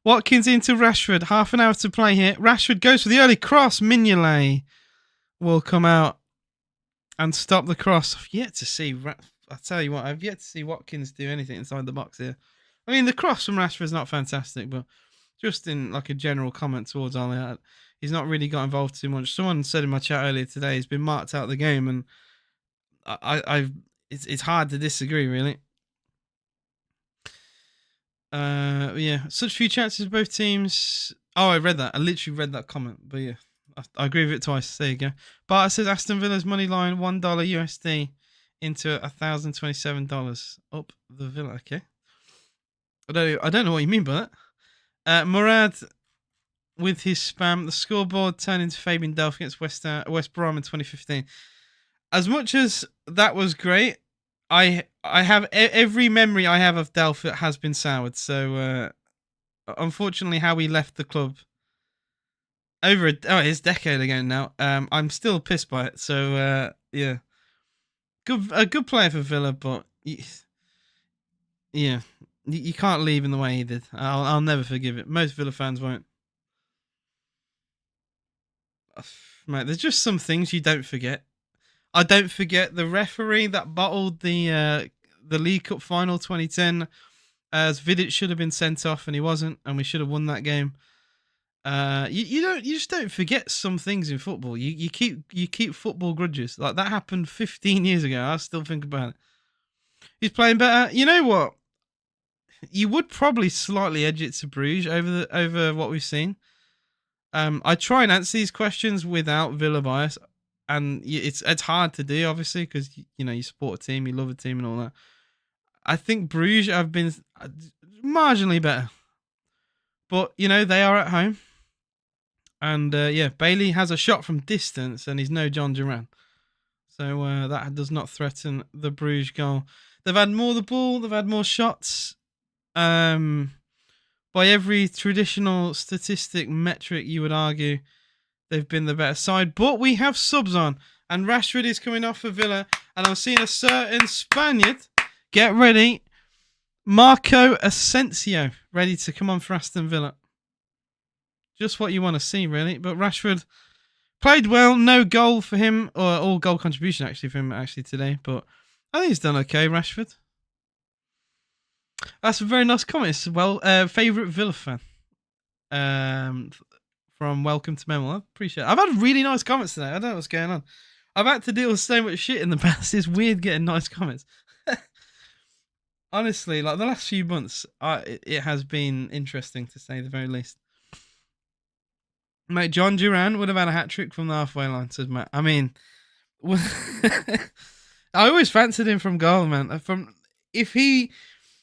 Watkins into Rashford. Half an hour to play here. Rashford goes for the early cross. Mignolet will come out and stop the cross. I've yet to see. I tell you what, I've yet to see Watkins do anything inside the box here. I mean, the cross from Rashford is not fantastic, but just in like a general comment towards Ali, he's not really got involved too much. Someone said in my chat earlier today he's been marked out of the game, and it's hard to disagree, really. Yeah, such few chances both teams. Oh, I read that. I literally read that comment, but yeah, I agree with it twice. There you go. But it says Aston Villa's money line $1 USD into $1,027 up the Villa. Okay, I don't know what you mean by that. Murad with his spam. The scoreboard turned into Fabian Delph against West Brom in 2015. As much as that was great, I have every memory I have of Delph has been soured. So unfortunately, how he left the club it's a decade ago now. I'm still pissed by it. So yeah, a good player for Villa, but yeah, you can't leave in the way he did. I'll never forgive it. Most Villa fans won't. Mate, there's just some things you don't forget. I don't forget the referee that bottled the League Cup final 2010, as Vidic should have been sent off and he wasn't, and we should have won that game. You just don't forget some things in football. You keep football grudges. Like that happened 15 years ago. I still think about it. He's playing better. You know what? You would probably slightly edge it to Bruges over what we've seen. I try and answer these questions without Villa bias. And it's hard to do, obviously, because you support a team, you love a team, and all that. I think Bruges have been marginally better, but they are at home, and yeah, Bailey has a shot from distance, and he's no John Duran, so that does not threaten the Bruges goal. They've had more the ball, they've had more shots. By every traditional statistic metric, you would argue they've been the better side, but we have subs on, and Rashford is coming off for Villa, and I'm seeing a certain Spaniard. Get ready, Marco Asensio, ready to come on for Aston Villa. Just what you want to see, really. But Rashford played well, no goal for him, or all goal contribution actually for him today, but I think he's done okay, Rashford. That's a very nice comment. Well, favourite Villa fan. From Welcome to Memel. I appreciate it. I've had really nice comments today. I don't know what's going on. I've had to deal with so much shit in the past. It's weird getting nice comments. Honestly, like the last few months, it has been interesting to say the very least. Mate, John Duran would have had a hat trick from the halfway line, says Matt. I mean, I always fancied him from goal, man. From if he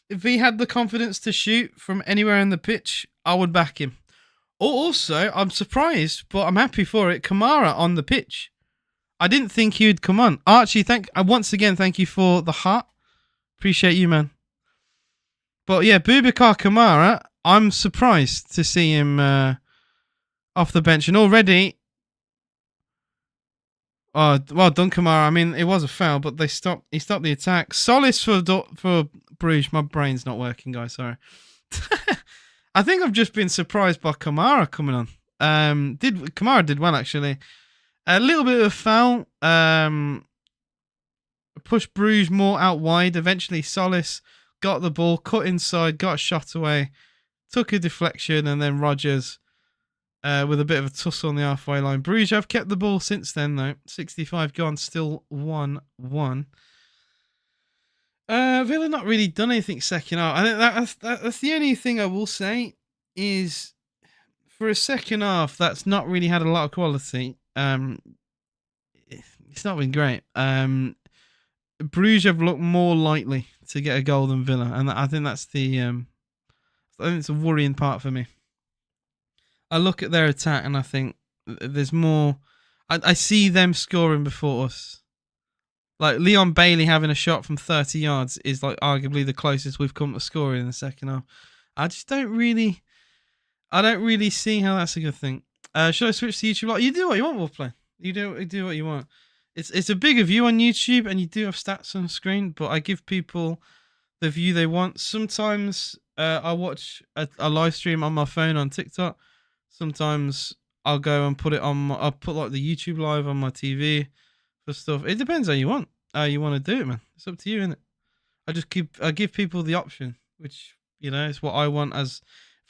had the confidence to shoot from anywhere in the pitch, I would back him. Also, I'm surprised, but I'm happy for it. Kamara on the pitch. I didn't think he would come on. Archie, once again, thank you for the heart. Appreciate you, man. But yeah, Boubacar Kamara, I'm surprised to see him off the bench. And already, oh, well done, Kamara. I mean, it was a foul, but he stopped the attack. Solace for Bruges. My brain's not working, guys. Sorry. I think I've just been surprised by Kamara coming on. Kamara did well, actually. A little bit of a foul. Pushed Bruges more out wide. Eventually, Solace got the ball, cut inside, got a shot away, took a deflection, and then Rodgers with a bit of a tussle on the halfway line. Bruges have kept the ball since then, though. 65 gone, still 1-1. Villa not really done anything second half. I think that's the only thing I will say is for a second half that's not really had a lot of quality. It's not been great. Bruges have looked more likely to get a goal than Villa, and I think that's I think it's a worrying part for me. I look at their attack and I think there's more. I see them scoring before us. Like Leon Bailey having a shot from 30 yards is like arguably the closest we've come to scoring in the second half. I don't really see how that's a good thing. Should I switch to YouTube? Like, you do what you want, Wolfplay. You do what you want. It's a bigger view on YouTube, and you do have stats on the screen, but I give people the view they want. Sometimes I watch a live stream on my phone on TikTok. Sometimes I'll go and put it on. I'll put like the YouTube live on my TV for stuff. It depends how you want to do it, man. It's up to you, innit? I give people the option, which is what I want. As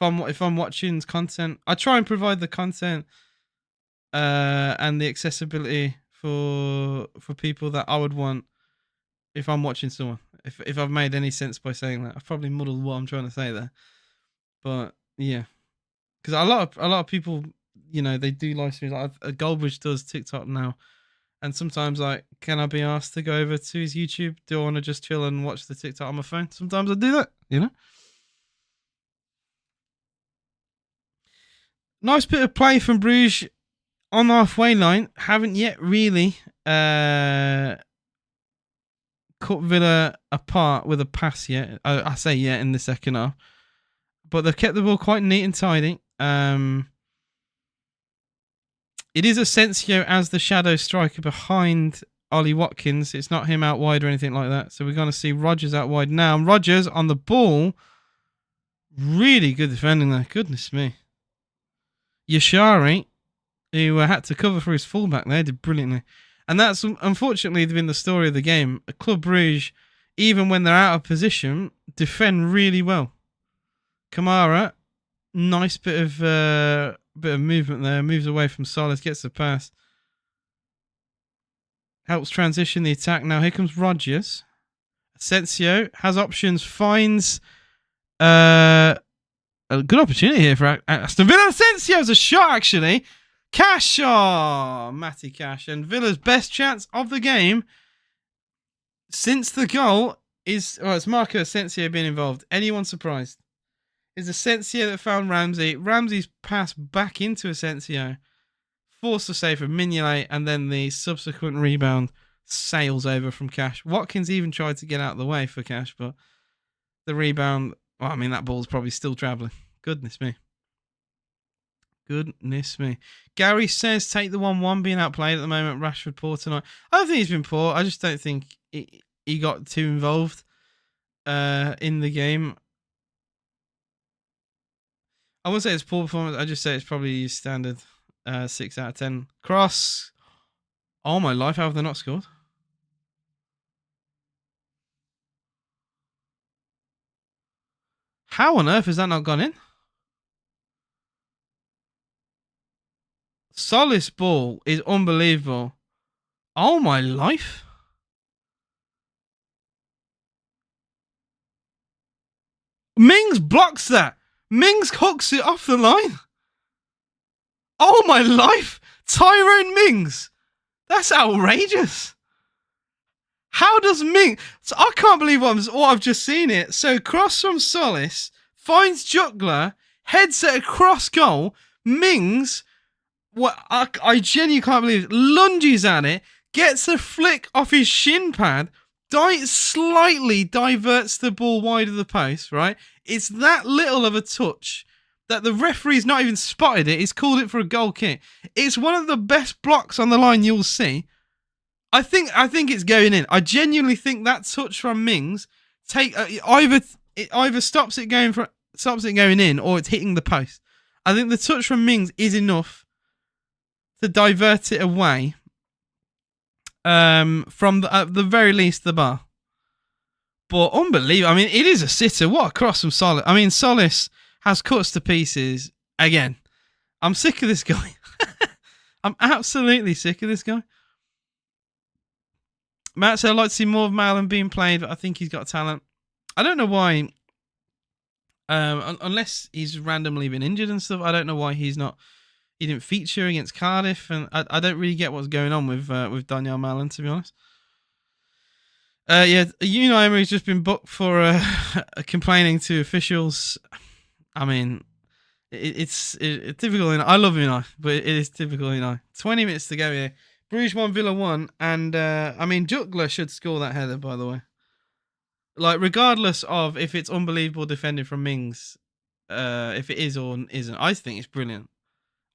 if I'm watching content, I try and provide the content and the accessibility for people that I would want if I'm watching someone. If I've made any sense by saying that, I've probably muddled what I'm trying to say there. But yeah, because a lot of people, they do live streams. Like Goldbridge does TikTok now, and sometimes can I be asked to go over to his YouTube? Do I want to just chill and watch the TikTok on my phone? Sometimes I do that. Nice bit of play from Bruges on the halfway line. Haven't yet really cut Villa apart with a pass yet. I say yet in the second half. But they've kept the ball quite neat and tidy. It is Asensio as the shadow striker behind Ollie Watkins. It's not him out wide or anything like that. So we're going to see Rodgers out wide now. And Rodgers on the ball. Really good defending there. Goodness me. Yashari, who had to cover for his fullback there, did brilliantly. And that's unfortunately been the story of the game. Club Brugge, even when they're out of position, defend really well. Kamara, nice bit of movement there. Moves away from Salas, gets the pass. Helps transition the attack. Now here comes Rodgers. Asensio has options, finds a good opportunity here for Aston Villa. Asensio's a shot, actually. Cash, Matty Cash. And Villa's best chance of the game since the goal is, it's Marco Asensio being involved. Anyone surprised? Is Asensio that found Ramsey. Ramsey's pass back into Asensio. Forced to save from Mignolet, and then the subsequent rebound sails over from Cash. Watkins even tried to get out of the way for Cash, but the rebound, well, I mean, that ball's probably still travelling. Goodness me. Gary says take the 1-1 being outplayed at the moment. Rashford poor tonight. I don't think he's been poor. I just don't think he got too involved in the game. I wouldn't say it's poor performance. I just say it's probably standard 6 out of 10. Cross. Oh my life, how have they not scored? How on earth has that not gone in? Solis ball is unbelievable. Oh my life. Mings blocks that. Mings hooks it off the line. Oh my life. Tyrone Mings. That's outrageous. How does Mings... So I can't believe what I've just seen it. So cross from Solis, finds Juggler, heads at a cross goal. Mings, what I genuinely can't believe it, lunges at it, gets a flick off his shin pad, slightly diverts the ball wide of the post, right? It's that little of a touch that the referee's not even spotted it. He's called it for a goal kick. It's one of the best blocks on the line you'll see. I think it's going in. I genuinely think that touch from Mings either stops it going in, or it's hitting the post. I think the touch from Mings is enough to divert it away from at the very least the bar. But unbelievable. I mean, it is a sitter. What a cross from Solis. I mean, Solis has cuts to pieces again. I'm sick of this guy. I'm absolutely sick of this guy. Matt said, I'd like to see more of Malin being played, but I think he's got talent. I don't know why, unless he's randomly been injured and stuff, I don't know why he didn't feature against Cardiff, and I don't really get what's going on with Daniel Malin, to be honest. Yeah, Unai Emery's just been booked for complaining to officials. I mean, it's typical Unai. I love Unai, but it is typical Unai. 20 minutes to go here. Bruges 1, Villa 1, and I mean, Juggler should score that header, by the way. Like, regardless of if it's unbelievable defending from Mings, if it is or isn't, I think it's brilliant.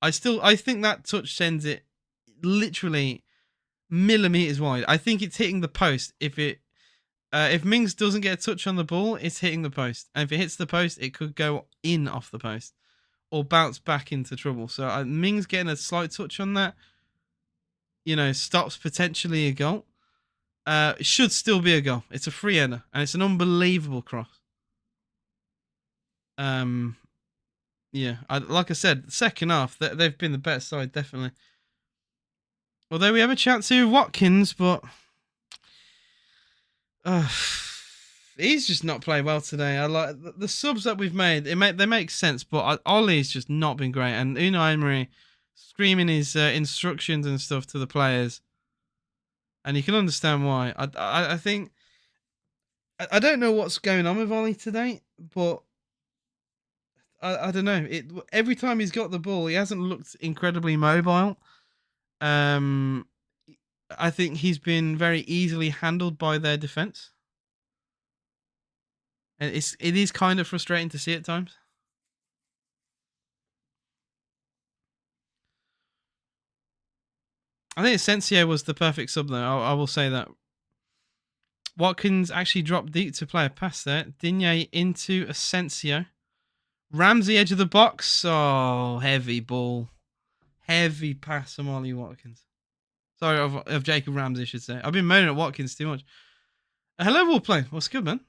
I think that touch sends it literally millimeters wide. I think it's hitting the post. If Mings doesn't get a touch on the ball, it's hitting the post, and if it hits the post, it could go in off the post or bounce back into trouble. So Mings getting a slight touch on that, stops potentially a goal. It should still be a goal. It's a free header, and it's an unbelievable cross. Yeah, like I said, second half, they've been the better side, definitely. Although we have a chance to Watkins, but he's just not played well today. I like the subs that we've made. They make sense, but Ollie's just not been great, and Unai Emery screaming his instructions and stuff to the players, and you can understand why. I think I don't know what's going on with Ollie today, but I don't know. Every time he's got the ball, he hasn't looked incredibly mobile. I think he's been very easily handled by their defense, and it is kind of frustrating to see at times. I think Asensio was the perfect sub, though. I will say that. Watkins actually dropped deep to play a pass there. Digne into Asensio. Ramsey, edge of the box. Oh, heavy ball. Heavy pass from Ollie Watkins. Sorry, of Jacob Ramsey, I should say. I've been moaning at Watkins too much. Hello, Wall Play. What's good, man?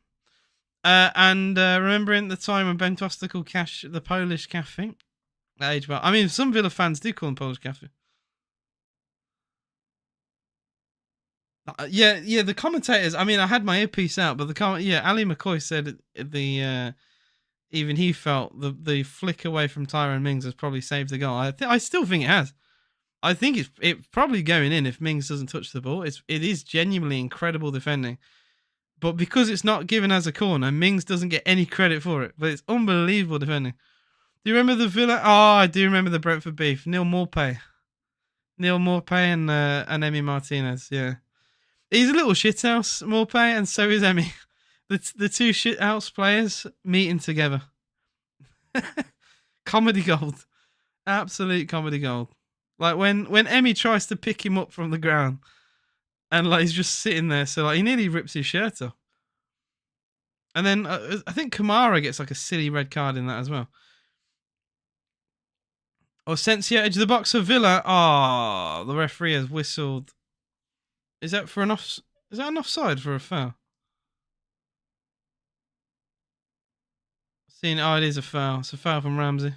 And remembering the time when Ben Foster called Cash the Polish cafe. That age well. I mean, some Villa fans do call him Polish cafe. Yeah, the commentators. I mean, I had my earpiece out, but Ali McCoy said even he felt the flick away from Tyrone Mings has probably saved the goal. I still think it has. I think it's probably going in if Mings doesn't touch the ball. It is genuinely incredible defending, but because it's not given as a corner, Mings doesn't get any credit for it. But it's unbelievable defending. Do you remember the Villa? Oh, I do remember the Brentford beef. Neil Maupay and Emi Martinez. Yeah. He's a little shithouse, Maupay, and so is Emi. The two shithouse players meeting together. Comedy gold. Absolute comedy gold. Like when Emi tries to pick him up from the ground and like he's just sitting there, so like he nearly rips his shirt off. And then I think Kamara gets like a silly red card in that as well. Asensio, edge of the box for Villa. Oh, the referee has whistled. Is that an offside for a foul? It is a foul. It's a foul from Ramsey.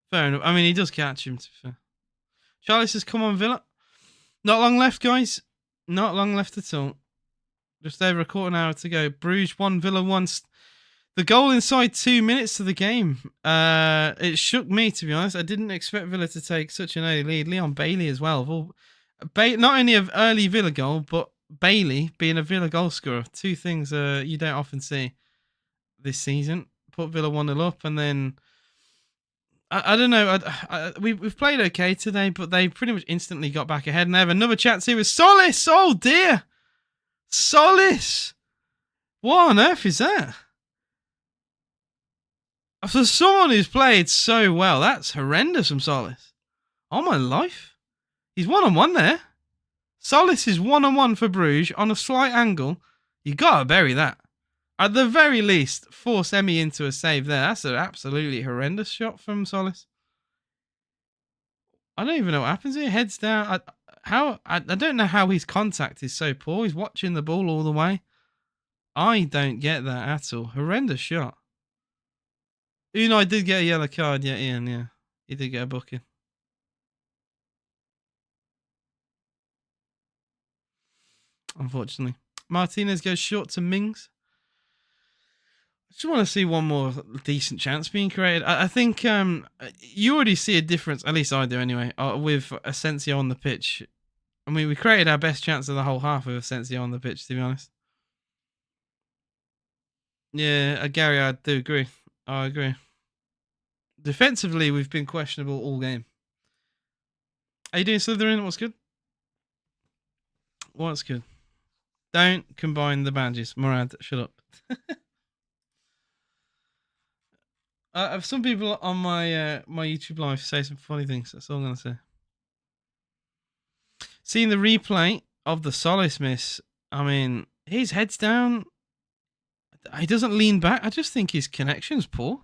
Fair enough. I mean, he does catch him, to be fair. Charlie says, come on, Villa. Not long left, guys. Not long left at all. Just over a quarter an hour to go. Bruges 1, Villa 1. The goal inside 2 minutes of the game. It shook me, to be honest. I didn't expect Villa to take such an early lead. Leon Bailey as well. Not only of early Villa goal, but Bailey being a Villa goal scorer. Two things you don't often see this season. Put Villa 1-0 up, and then I don't know. We've played okay today, but they pretty much instantly got back ahead, and they have another chance here with Solis. Oh dear, Solis! What on earth is that? For someone who's played so well, that's horrendous from Solis. Oh my life, he's 1-on-1 there. Solis is 1-on-1 for Bruges on a slight angle. You gotta bury that. At the very least, force Emmy into a save there. That's an absolutely horrendous shot from Solis. I don't even know what happens here. Heads down. I don't know how his contact is so poor. He's watching the ball all the way. I don't get that at all. Horrendous shot. Unai did get a yellow card. Yeah, Ian. Yeah, he did get a booking. Unfortunately, Martinez goes short to Mings. I just want to see one more decent chance being created. I think you already see a difference, at least I do anyway, with Asensio on the pitch. I mean, we created our best chance of the whole half with Asensio on the pitch, to be honest. Yeah, Gary, I do agree. I agree. Defensively, we've been questionable all game. Are you doing Slytherin? What's good? What's good? Don't combine the badges. Murad, shut up. Some people on my my YouTube live say some funny things. That's all I'm gonna say. Seeing the replay of the Solis miss, I mean, his head's down. He doesn't lean back. I just think his connection's poor.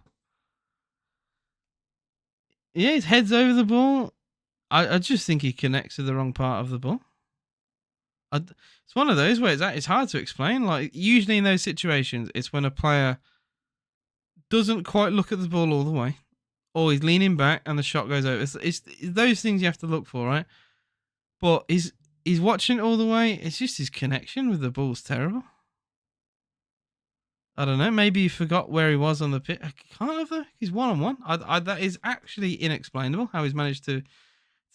Yeah, his head's over the ball. I just think he connects to the wrong part of the ball. It's one of those where it's hard to explain. Like, usually in those situations, it's when a player doesn't quite look at the ball all the way, or he's leaning back and the shot goes over. It's those things you have to look for, right? But he's watching it all the way. It's just his connection with the ball's terrible. I don't know. Maybe he forgot where he was on the pitch. I can't have though. He's 1-on-1. That is actually inexplainable how he's managed to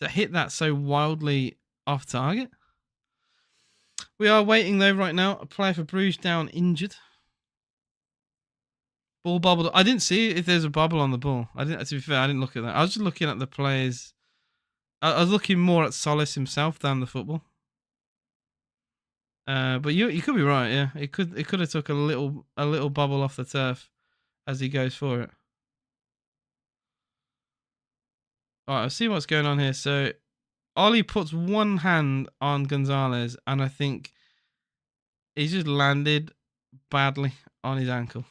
hit that so wildly off target. We are waiting though right now. A player for Bruges down injured. Ball bobbled. I didn't see if there's a bubble on the ball. To be fair, I didn't look at that. I was just looking at the players. I was looking more at Solis himself than the football. But you could be right. Yeah, it could have took a little bubble off the turf as he goes for it. All right, I'll see what's going on here. So Ollie puts one hand on Gonzalez, and I think he's just landed badly on his ankle.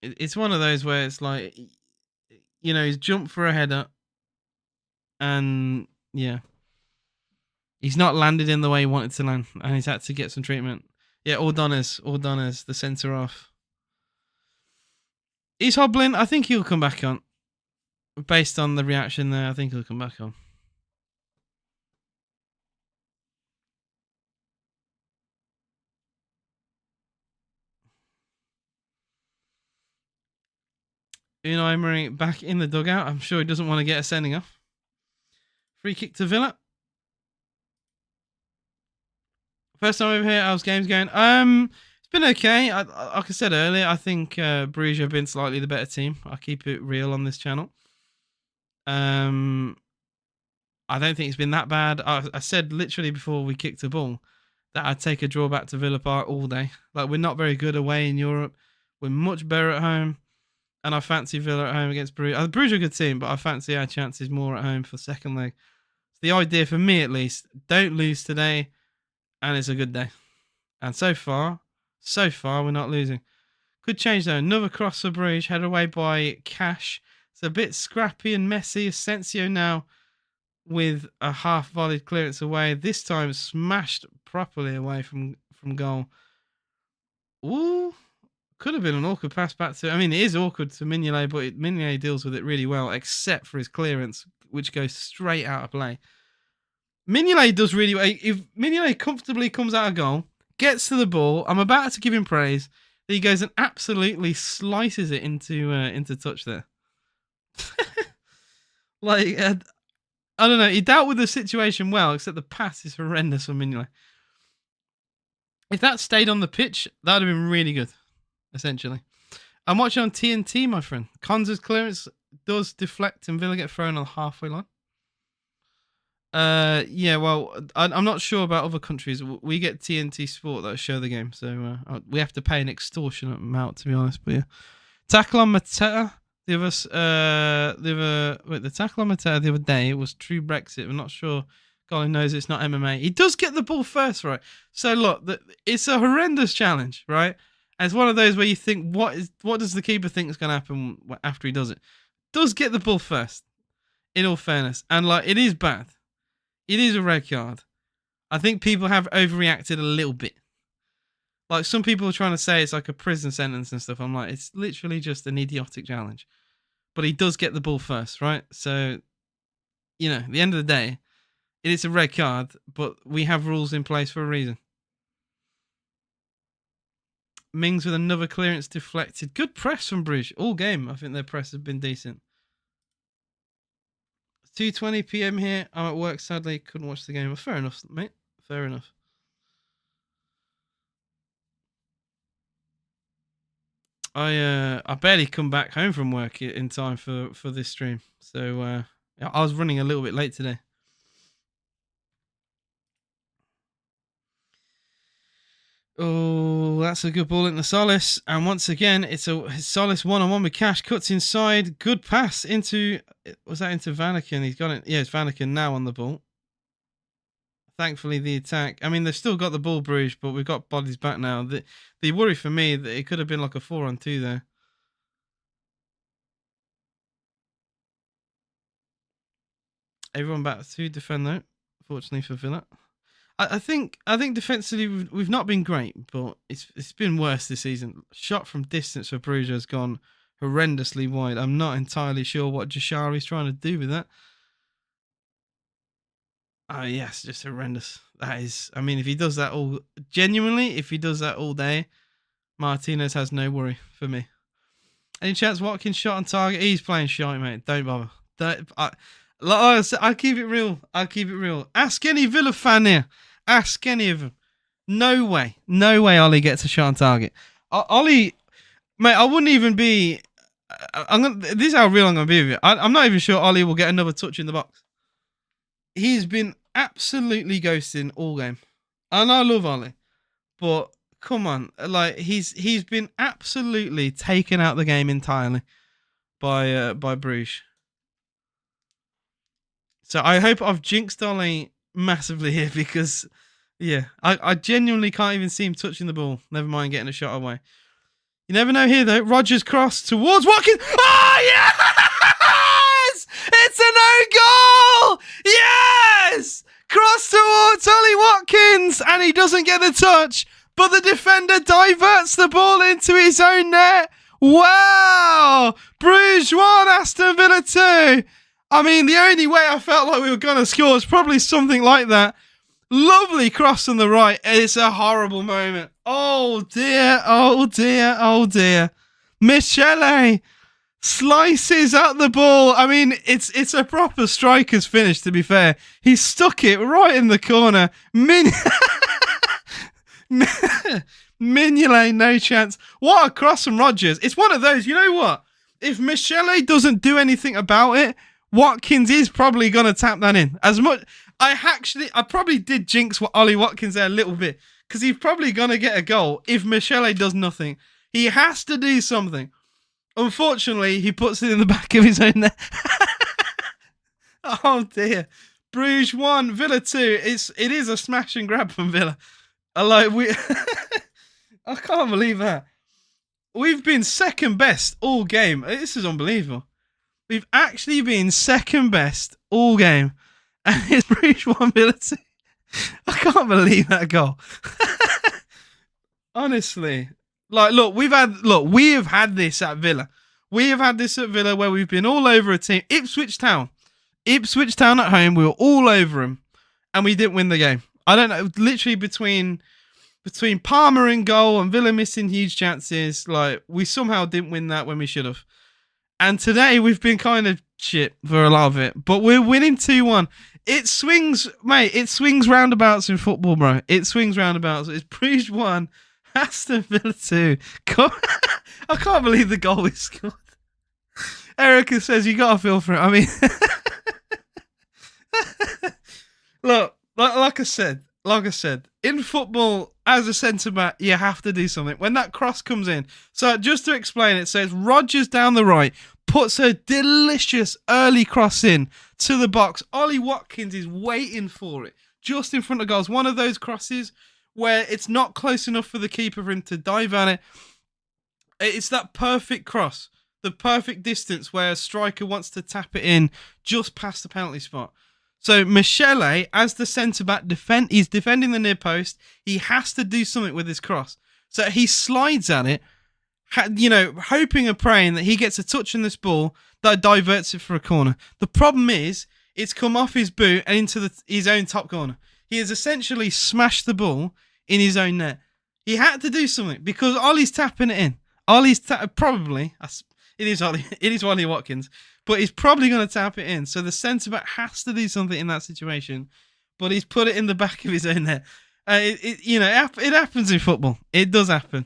It's one of those where it's like, you know, he's jumped for a header, and yeah, he's not landed in the way he wanted to land, and he's had to get some treatment. Yeah, Ordonez, the centre off. He's hobbling. I think he'll come back on. Based on the reaction there, I think he'll come back on. Unai Emery back in the dugout. I'm sure he doesn't want to get a sending off. Free kick to Villa. First time over here, how's games going? It's been okay. Like I said earlier, I think Brugge have been slightly the better team. I keep it real on this channel. I don't think it's been that bad. I said literally before we kicked the ball that I'd take a draw back to Villa Park all day. Like, we're not very good away in Europe. We're much better at home. And I fancy Villa at home against Bruges. Bruges are a good team, but I fancy our chances more at home for second leg. So the idea for me, at least, don't lose today, and it's a good day. And so far, we're not losing. Could change though. Another cross for Bruges, headed away by Cash. It's a bit scrappy and messy. Asensio now with a half-volleyed clearance away. This time smashed properly away from goal. Ooh. Could have been an awkward pass back to... I mean, it is awkward to Mignolet, but Mignolet deals with it really well, except for his clearance. which goes straight out of play. Mignolet does really well. If Mignolet comfortably comes out of goal, gets to the ball, I'm about to give him praise. He goes and absolutely slices it into touch there. Like, I don't know. He dealt with the situation well, except the pass is horrendous for Mignolet. If that stayed on the pitch, that would have been really good, essentially. I'm watching on TNT, my friend. Konza's clearance does deflect and Villa get thrown on the halfway line. Yeah, well, I'm not sure about other countries. We get TNT Sport that show the game, so we have to pay an extortionate amount, to be honest. But yeah, tackle on Mateta. The tackle on Mateta the other day, it was true Brexit. I'm not sure. God knows it's not MMA. He does get the ball first, right? So look, it's a horrendous challenge, right? And it's one of those where you think, what does the keeper think is going to happen after he does it? Does get the ball first, in all fairness, and like it is bad. It is a red card. I think people have overreacted a little bit. Like some people are trying to say it's like a prison sentence and stuff. I'm like, it's literally just an idiotic challenge. But he does get the ball first, right? So, you know, at the end of the day, it is a red card, but we have rules in place for a reason. Mings with another clearance deflected. Good press from Bruges. All game, I think their press has been decent. 2:20 p.m. here. I'm at work, sadly. Couldn't watch the game. Well, fair enough, mate. Fair enough. I barely come back home from work in time for this stream. So I was running a little bit late today. Oh, that's a good ball into Solis. And once again, it's Solis one-on-one with Cash. Cuts inside. Good pass into... Was that into Vanaken? He's got it. Yeah, it's Vanaken now on the ball. Thankfully, the attack... I mean, they've still got the ball, Bruges, but we've got bodies back now. The worry for me, that it could have been like a 4-on-2 there. Everyone back to defend, though. Fortunately for Villa. I think defensively we've not been great, but it's been worse this season. Shot from distance for Bruges has gone horrendously wide. I'm not entirely sure what Jashari's trying to do with that. Oh yes, just horrendous. That is. I mean, if he does that if he does that all day, Martinez has no worry for me. Any chance Watkins shot on target? He's playing shite, mate. Don't bother. I'll keep it real. Ask any Villa fan here. Ask any of them. No way Ollie gets a shot on target. Ollie, mate, I wouldn't even be... this is how real I'm going to be with it. I'm not even sure Ollie will get another touch in the box. He's been absolutely ghosting all game. And I love Ollie. But, come on. Like, he's been absolutely taken out the game entirely by Bruges. So I hope I've jinxed Ollie massively here because, yeah, I genuinely can't even see him touching the ball. Never mind getting a shot away. You never know here, though. Rodgers cross towards Watkins. Oh, yes! It's an own goal! Yes! Cross towards Ollie Watkins, and he doesn't get the touch, but the defender diverts the ball into his own net. Wow! Bruges 1, Aston Villa 2. I mean, the only way I felt like we were going to score is probably something like that. Lovely cross on the right. It's a horrible moment. Oh, dear. Michele slices at the ball. I mean, it's a proper striker's finish, to be fair. He stuck it right in the corner. Mignolet, no chance. What a cross from Rodgers. It's one of those, you know what? If Michele doesn't do anything about it, Watkins is probably going to tap that in. As much, I probably did jinx Ollie Watkins there a little bit because he's probably going to get a goal if Michele does nothing. He has to do something. Unfortunately, he puts it in the back of his own net. Oh dear. Bruges 1, Villa 2. It is a smash and grab from Villa. I can't believe that. We've been second best all game. This is unbelievable. We've actually been second best all game. And it's Bruges 1, Villa 2. I can't believe that goal. Honestly. Like, we have had this at Villa. We have had this at Villa where we've been all over a team. Ipswich Town. Ipswich Town at home, we were all over them, and we didn't win the game. I don't know. Literally between Palmer in goal and Villa missing huge chances, like we somehow didn't win that when we should have. And today we've been kind of shit for a lot of it, but we're winning 2-1. It swings, mate. It swings roundabouts in football, bro. It swings roundabouts. It's Bruges 1, Aston Villa 2. I can't believe the goal we scored. Erica says you gotta feel for it. I mean, look, like I said, in football, as a centre back, you have to do something. When that cross comes in, so just to explain it, so it's Rodgers down the right, puts a delicious early cross in to the box. Ollie Watkins is waiting for it just in front of goals. One of those crosses where it's not close enough for the keeper for him to dive at it. It's that perfect cross, the perfect distance where a striker wants to tap it in just past the penalty spot. So Michele, as the centre-back, he's defending the near post. He has to do something with his cross. So he slides at it, hoping and praying that he gets a touch on this ball that diverts it for a corner. The problem is, it's come off his boot and into his own top corner. He has essentially smashed the ball in his own net. He had to do something because Ollie's tapping it in. Probably, it is Ollie Watkins, but he's probably going to tap it in. So the centre-back has to do something in that situation, but he's put it in the back of his own net. It happens in football. It does happen.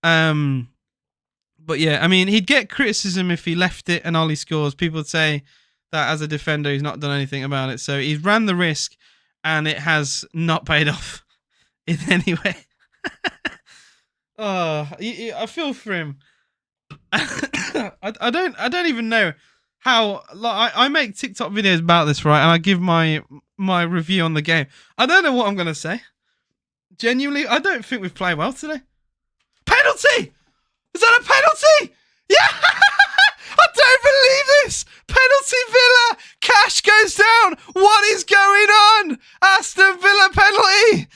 But yeah, I mean, he'd get criticism if he left it and Ollie scores. People would say that as a defender, he's not done anything about it. So he's ran the risk, and it has not paid off in any way. I feel for him. I don't even know how. Like, I make TikTok videos about this, right? And I give my review on the game. I don't know what I'm gonna say. Genuinely, I don't think we've played well today. Penalty! Is that a penalty? Yeah! I don't believe this! Penalty Villa! Cash goes down! What is going on? Aston Villa penalty!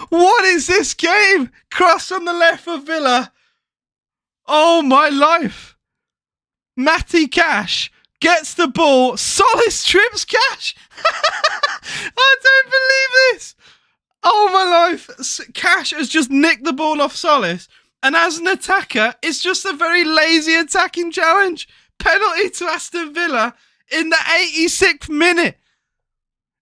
What is this game? Cross on the left of Villa. Oh my life. Matty Cash gets the ball. Solis trips Cash. I don't believe this. Oh my life. Cash has just nicked the ball off Solis. And as an attacker, it's just a very lazy attacking challenge. Penalty to Aston Villa in the 86th minute.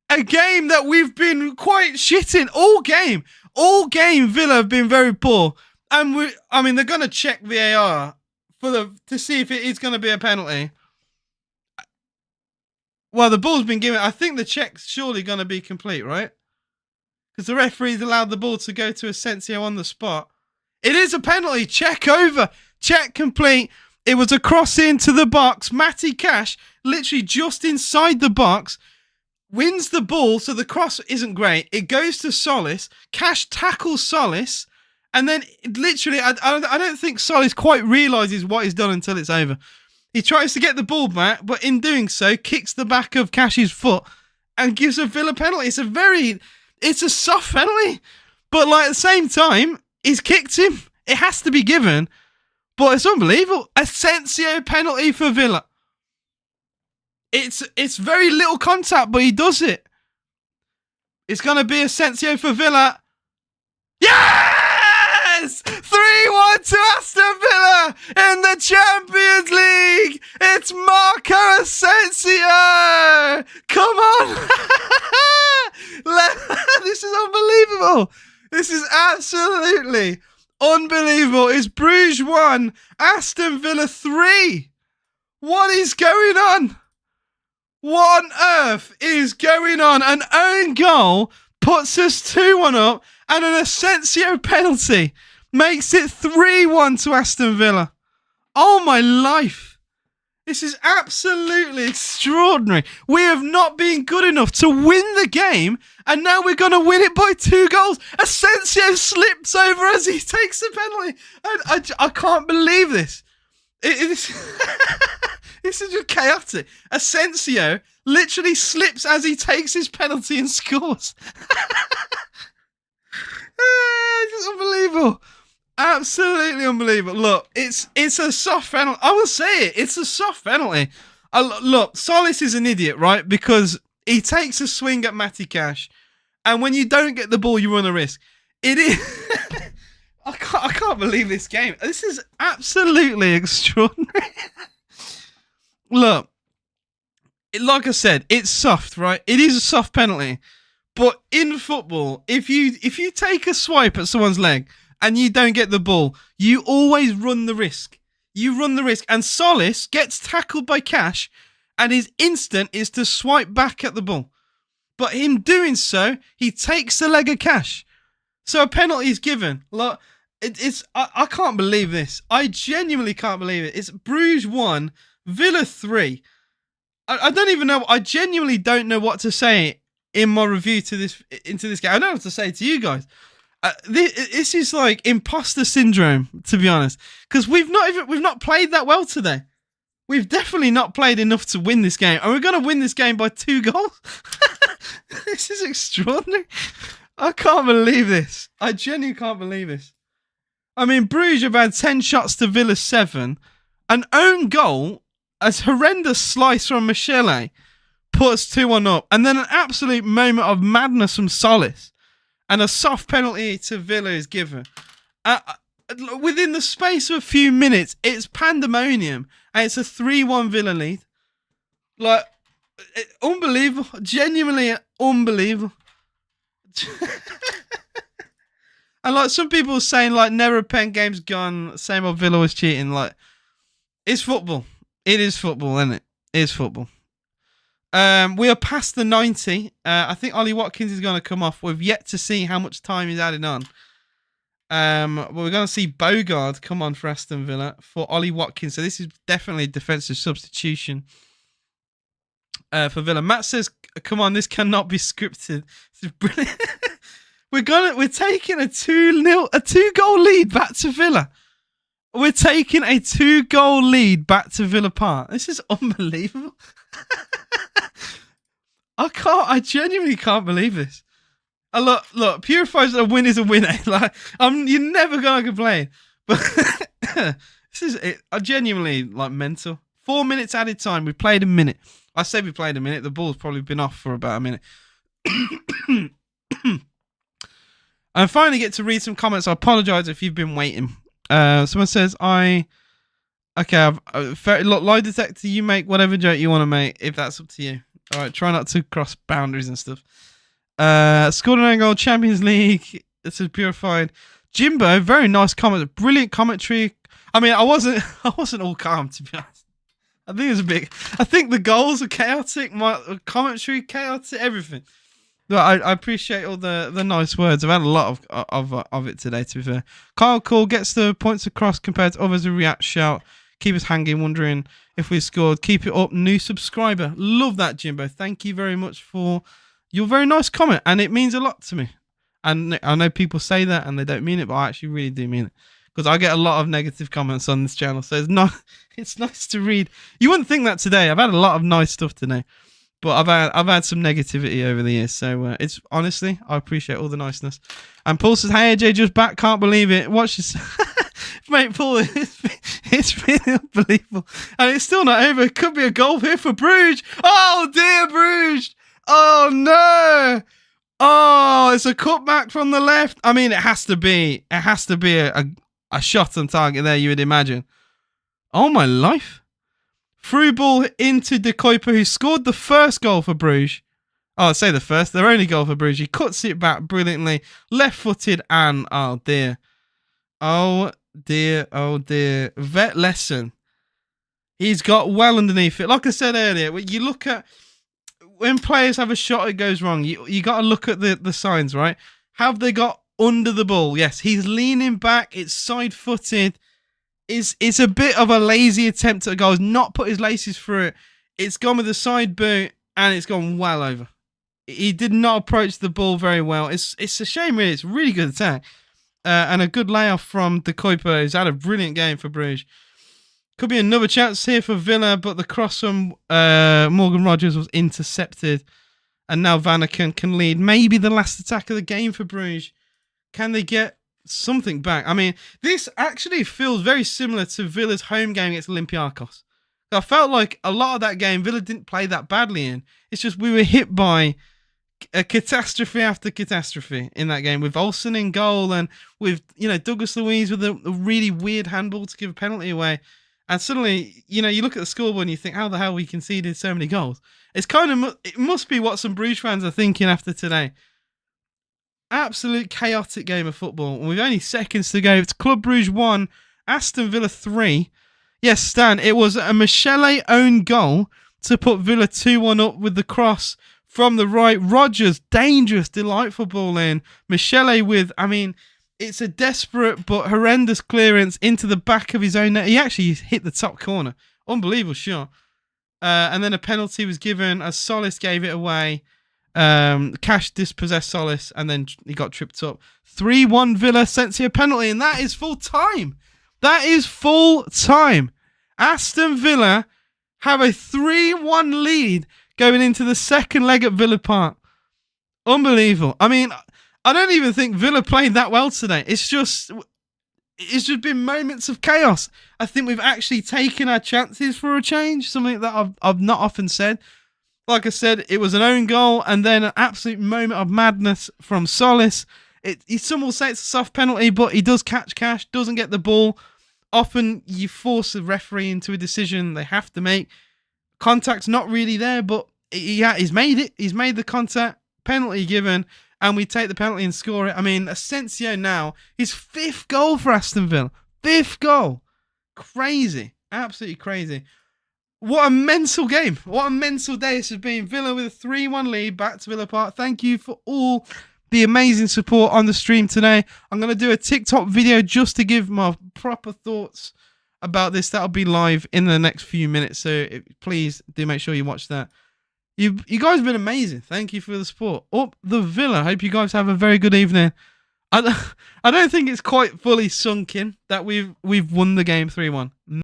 A game that we've been quite shit in all game. All game, Villa have been very poor. And they're going to check VAR to see if it is going to be a penalty. Well, the ball's been given. I think the check's surely going to be complete, right? Because the referee's allowed the ball to go to Asensio on the spot. It is a penalty. Check over. Check complete. It was a cross into the box. Matty Cash, literally just inside the box, wins the ball, so the cross isn't great. It goes to Solis. Cash tackles Solis. And then, literally, I don't think Solis quite realises what he's done until it's over. He tries to get the ball back, but in doing so, kicks the back of Cash's foot and gives a Villa penalty. It's a soft penalty. But, at the same time, he's kicked him. It has to be given. But it's unbelievable. Asensio penalty for Villa. It's very little contact, but he does it. It's going to be Asensio for Villa. Yes! 3-1 to Aston Villa in the Champions League. It's Marco Asensio. Come on. This is unbelievable. This is absolutely unbelievable. It's Bruges 1, Aston Villa 3. What is going on? What on earth is going on? An own goal puts us 2-1 up, and an Asensio penalty makes it 3-1 to Aston Villa. Oh my life. This is absolutely extraordinary. We have not been good enough to win the game, and now we're going to win it by 2 goals. Asensio slips over as he takes the penalty. I can't believe this. This is just chaotic. Asensio literally slips as he takes his penalty and scores. It's unbelievable. Absolutely unbelievable. Look, it's a soft penalty. I will say it. It's a soft penalty. Look, Solis is an idiot, right? Because he takes a swing at Matty Cash, and when you don't get the ball, you run a risk. It is. I can't believe this game. This is absolutely extraordinary. Look, like I said, it's soft, right? It is a soft penalty. But in football, if you take a swipe at someone's leg and you don't get the ball, you always run the risk. You run the risk. And Solis gets tackled by Cash, and his instinct is to swipe back at the ball. But him doing so, he takes the leg of Cash. So a penalty is given. Look, I can't believe this. I genuinely can't believe it. It's Bruges 1, Villa 3. I don't even know. I genuinely don't know what to say in my review into this game. I don't know what to say to you guys. This is like imposter syndrome, to be honest, because we've not played that well today. We've definitely not played enough to win this game, and we're going to win this game by 2 goals. This is extraordinary. I can't believe this. I genuinely can't believe this. I mean, Bruges have had 10 shots to Villa 7. An own goal, a horrendous slice from Michele, puts 2-1 up. And then an absolute moment of madness from Solis. And a soft penalty to Villa is given. Within the space of a few minutes, it's pandemonium. And it's a 3-1 Villa lead. Like, unbelievable. Genuinely unbelievable. And like some people saying like never pen game's gone, same old Villa was cheating. Like, it's football. It is football, isn't it? It is football. We are past the 90. I think Ollie Watkins is going to come off. We've yet to see how much time he's added on. But we're going to see Bogard come on for Aston Villa for Ollie Watkins. So this is definitely a defensive substitution for Villa. Matt says, "Come on, this cannot be scripted." This is brilliant. We're taking a 2-goal lead back to Villa. We're taking a 2-goal lead back to Villa Park. This is unbelievable. I genuinely can't believe this. Look, Purify's a win is a win. Like, you're never gonna complain. But this is it. I genuinely like mental. 4 minutes added time. We played a minute. I say we played a minute. The ball's probably been off for about a minute. I finally get to read some comments. I apologise if you've been waiting. Someone says, lie detector, you make whatever joke you want to make, if that's up to you. All right, try not to cross boundaries and stuff. Scored an own goal, Champions League. This is Purified. Jimbo, very nice comment. Brilliant commentary. I mean, I wasn't all calm, to be honest. I think the goals are chaotic, my commentary chaotic, everything. But I appreciate all the nice words. I've had a lot of it today, to be fair. Kyle Cole gets the points across compared to others who react, shout, keep us hanging, wondering if we scored. Keep it up, new subscriber. Love that, Jimbo. Thank you very much for your very nice comment, and it means a lot to me. And I know people say that and they don't mean it, but I actually really do mean it. Because I get a lot of negative comments on this channel, so it's nice to read. You wouldn't think that today. I've had a lot of nice stuff today. But I've had some negativity over the years, so it's honestly, I appreciate all the niceness. And Paul says, "Hey AJ, just back, can't believe it. Watch this, mate, Paul. It's really unbelievable, and it's still not over. It could be a goal here for Bruges. Oh dear, Bruges. Oh no. Oh, it's a cutback from the left. I mean, it has to be a shot on target there. You would imagine. Oh my life." Through ball into De Kuiper, who scored the first goal for Bruges. Oh, I'd say the first. Their only goal for Bruges. He cuts it back brilliantly. Left-footed and... Oh, dear. Oh, dear. Oh, dear. Vet lesson. He's got well underneath it. Like I said earlier, when you look at... When players have a shot, it goes wrong. You got to look at the signs, right? Have they got under the ball? Yes. He's leaning back. It's side-footed. It's a bit of a lazy attempt at a goal. He's not put his laces through it. It's gone with the side boot and it's gone well over. He did not approach the ball very well. It's a shame, really. It's a really good attack. And a good layoff from De Kuiper, who's had a brilliant game for Bruges. Could be another chance here for Villa, but the cross from Morgan Rogers was intercepted. And now Vanaken can lead maybe the last attack of the game for Bruges. Can they get something back? I mean, this actually feels very similar to Villa's home game against Olympiacos. I felt like a lot of that game, Villa didn't play that badly in. It's just we were hit by a catastrophe after catastrophe in that game, with Olsen in goal and with, Douglas Luiz with a really weird handball to give a penalty away. And suddenly, you look at the scoreboard and you think, how the hell we conceded so many goals? It's it must be what some Bruges fans are thinking after today. Absolute chaotic game of football. And with only seconds to go, it's Club Brugge 1, Aston Villa 3. Yes, Stan, it was a Michele own goal to put Villa 2-1 up with the cross from the right. Rodgers, dangerous, delightful ball in. Michele with, it's a desperate but horrendous clearance into the back of his own net. He actually hit the top corner. Unbelievable shot. And then a penalty was given as Solis gave it away. Cash dispossessed Solis, and then he got tripped up. 3-1 Villa, Sensio penalty, and that is full time. That is full time. Aston Villa have a 3-1 lead going into the second leg at Villa Park. Unbelievable. I don't even think Villa played that well today. It's just been moments of chaos. I think we've actually taken our chances for a change, something that I've not often said. Like I said, it was an own goal and then an absolute moment of madness from Solis. Some will say it's a soft penalty, but he does catch Cash, doesn't get the ball. Often you force the referee into a decision they have to make. Contact's not really there, but he's made it. He's made the contact, penalty given, and we take the penalty and score it. Asensio now, his 5th goal for Aston Villa. 5th goal. Crazy. Absolutely crazy. What a mental game. What a mental day this has been. Villa with a 3-1 lead back to Villa Park. Thank you for all the amazing support on the stream today. I'm going to do a TikTok video just to give my proper thoughts about this. That'll be live in the next few minutes. So please do make sure you watch that. You guys have been amazing. Thank you for the support. Up the Villa. Hope you guys have a very good evening. I don't think it's quite fully sunk in that we've won the game 3-1.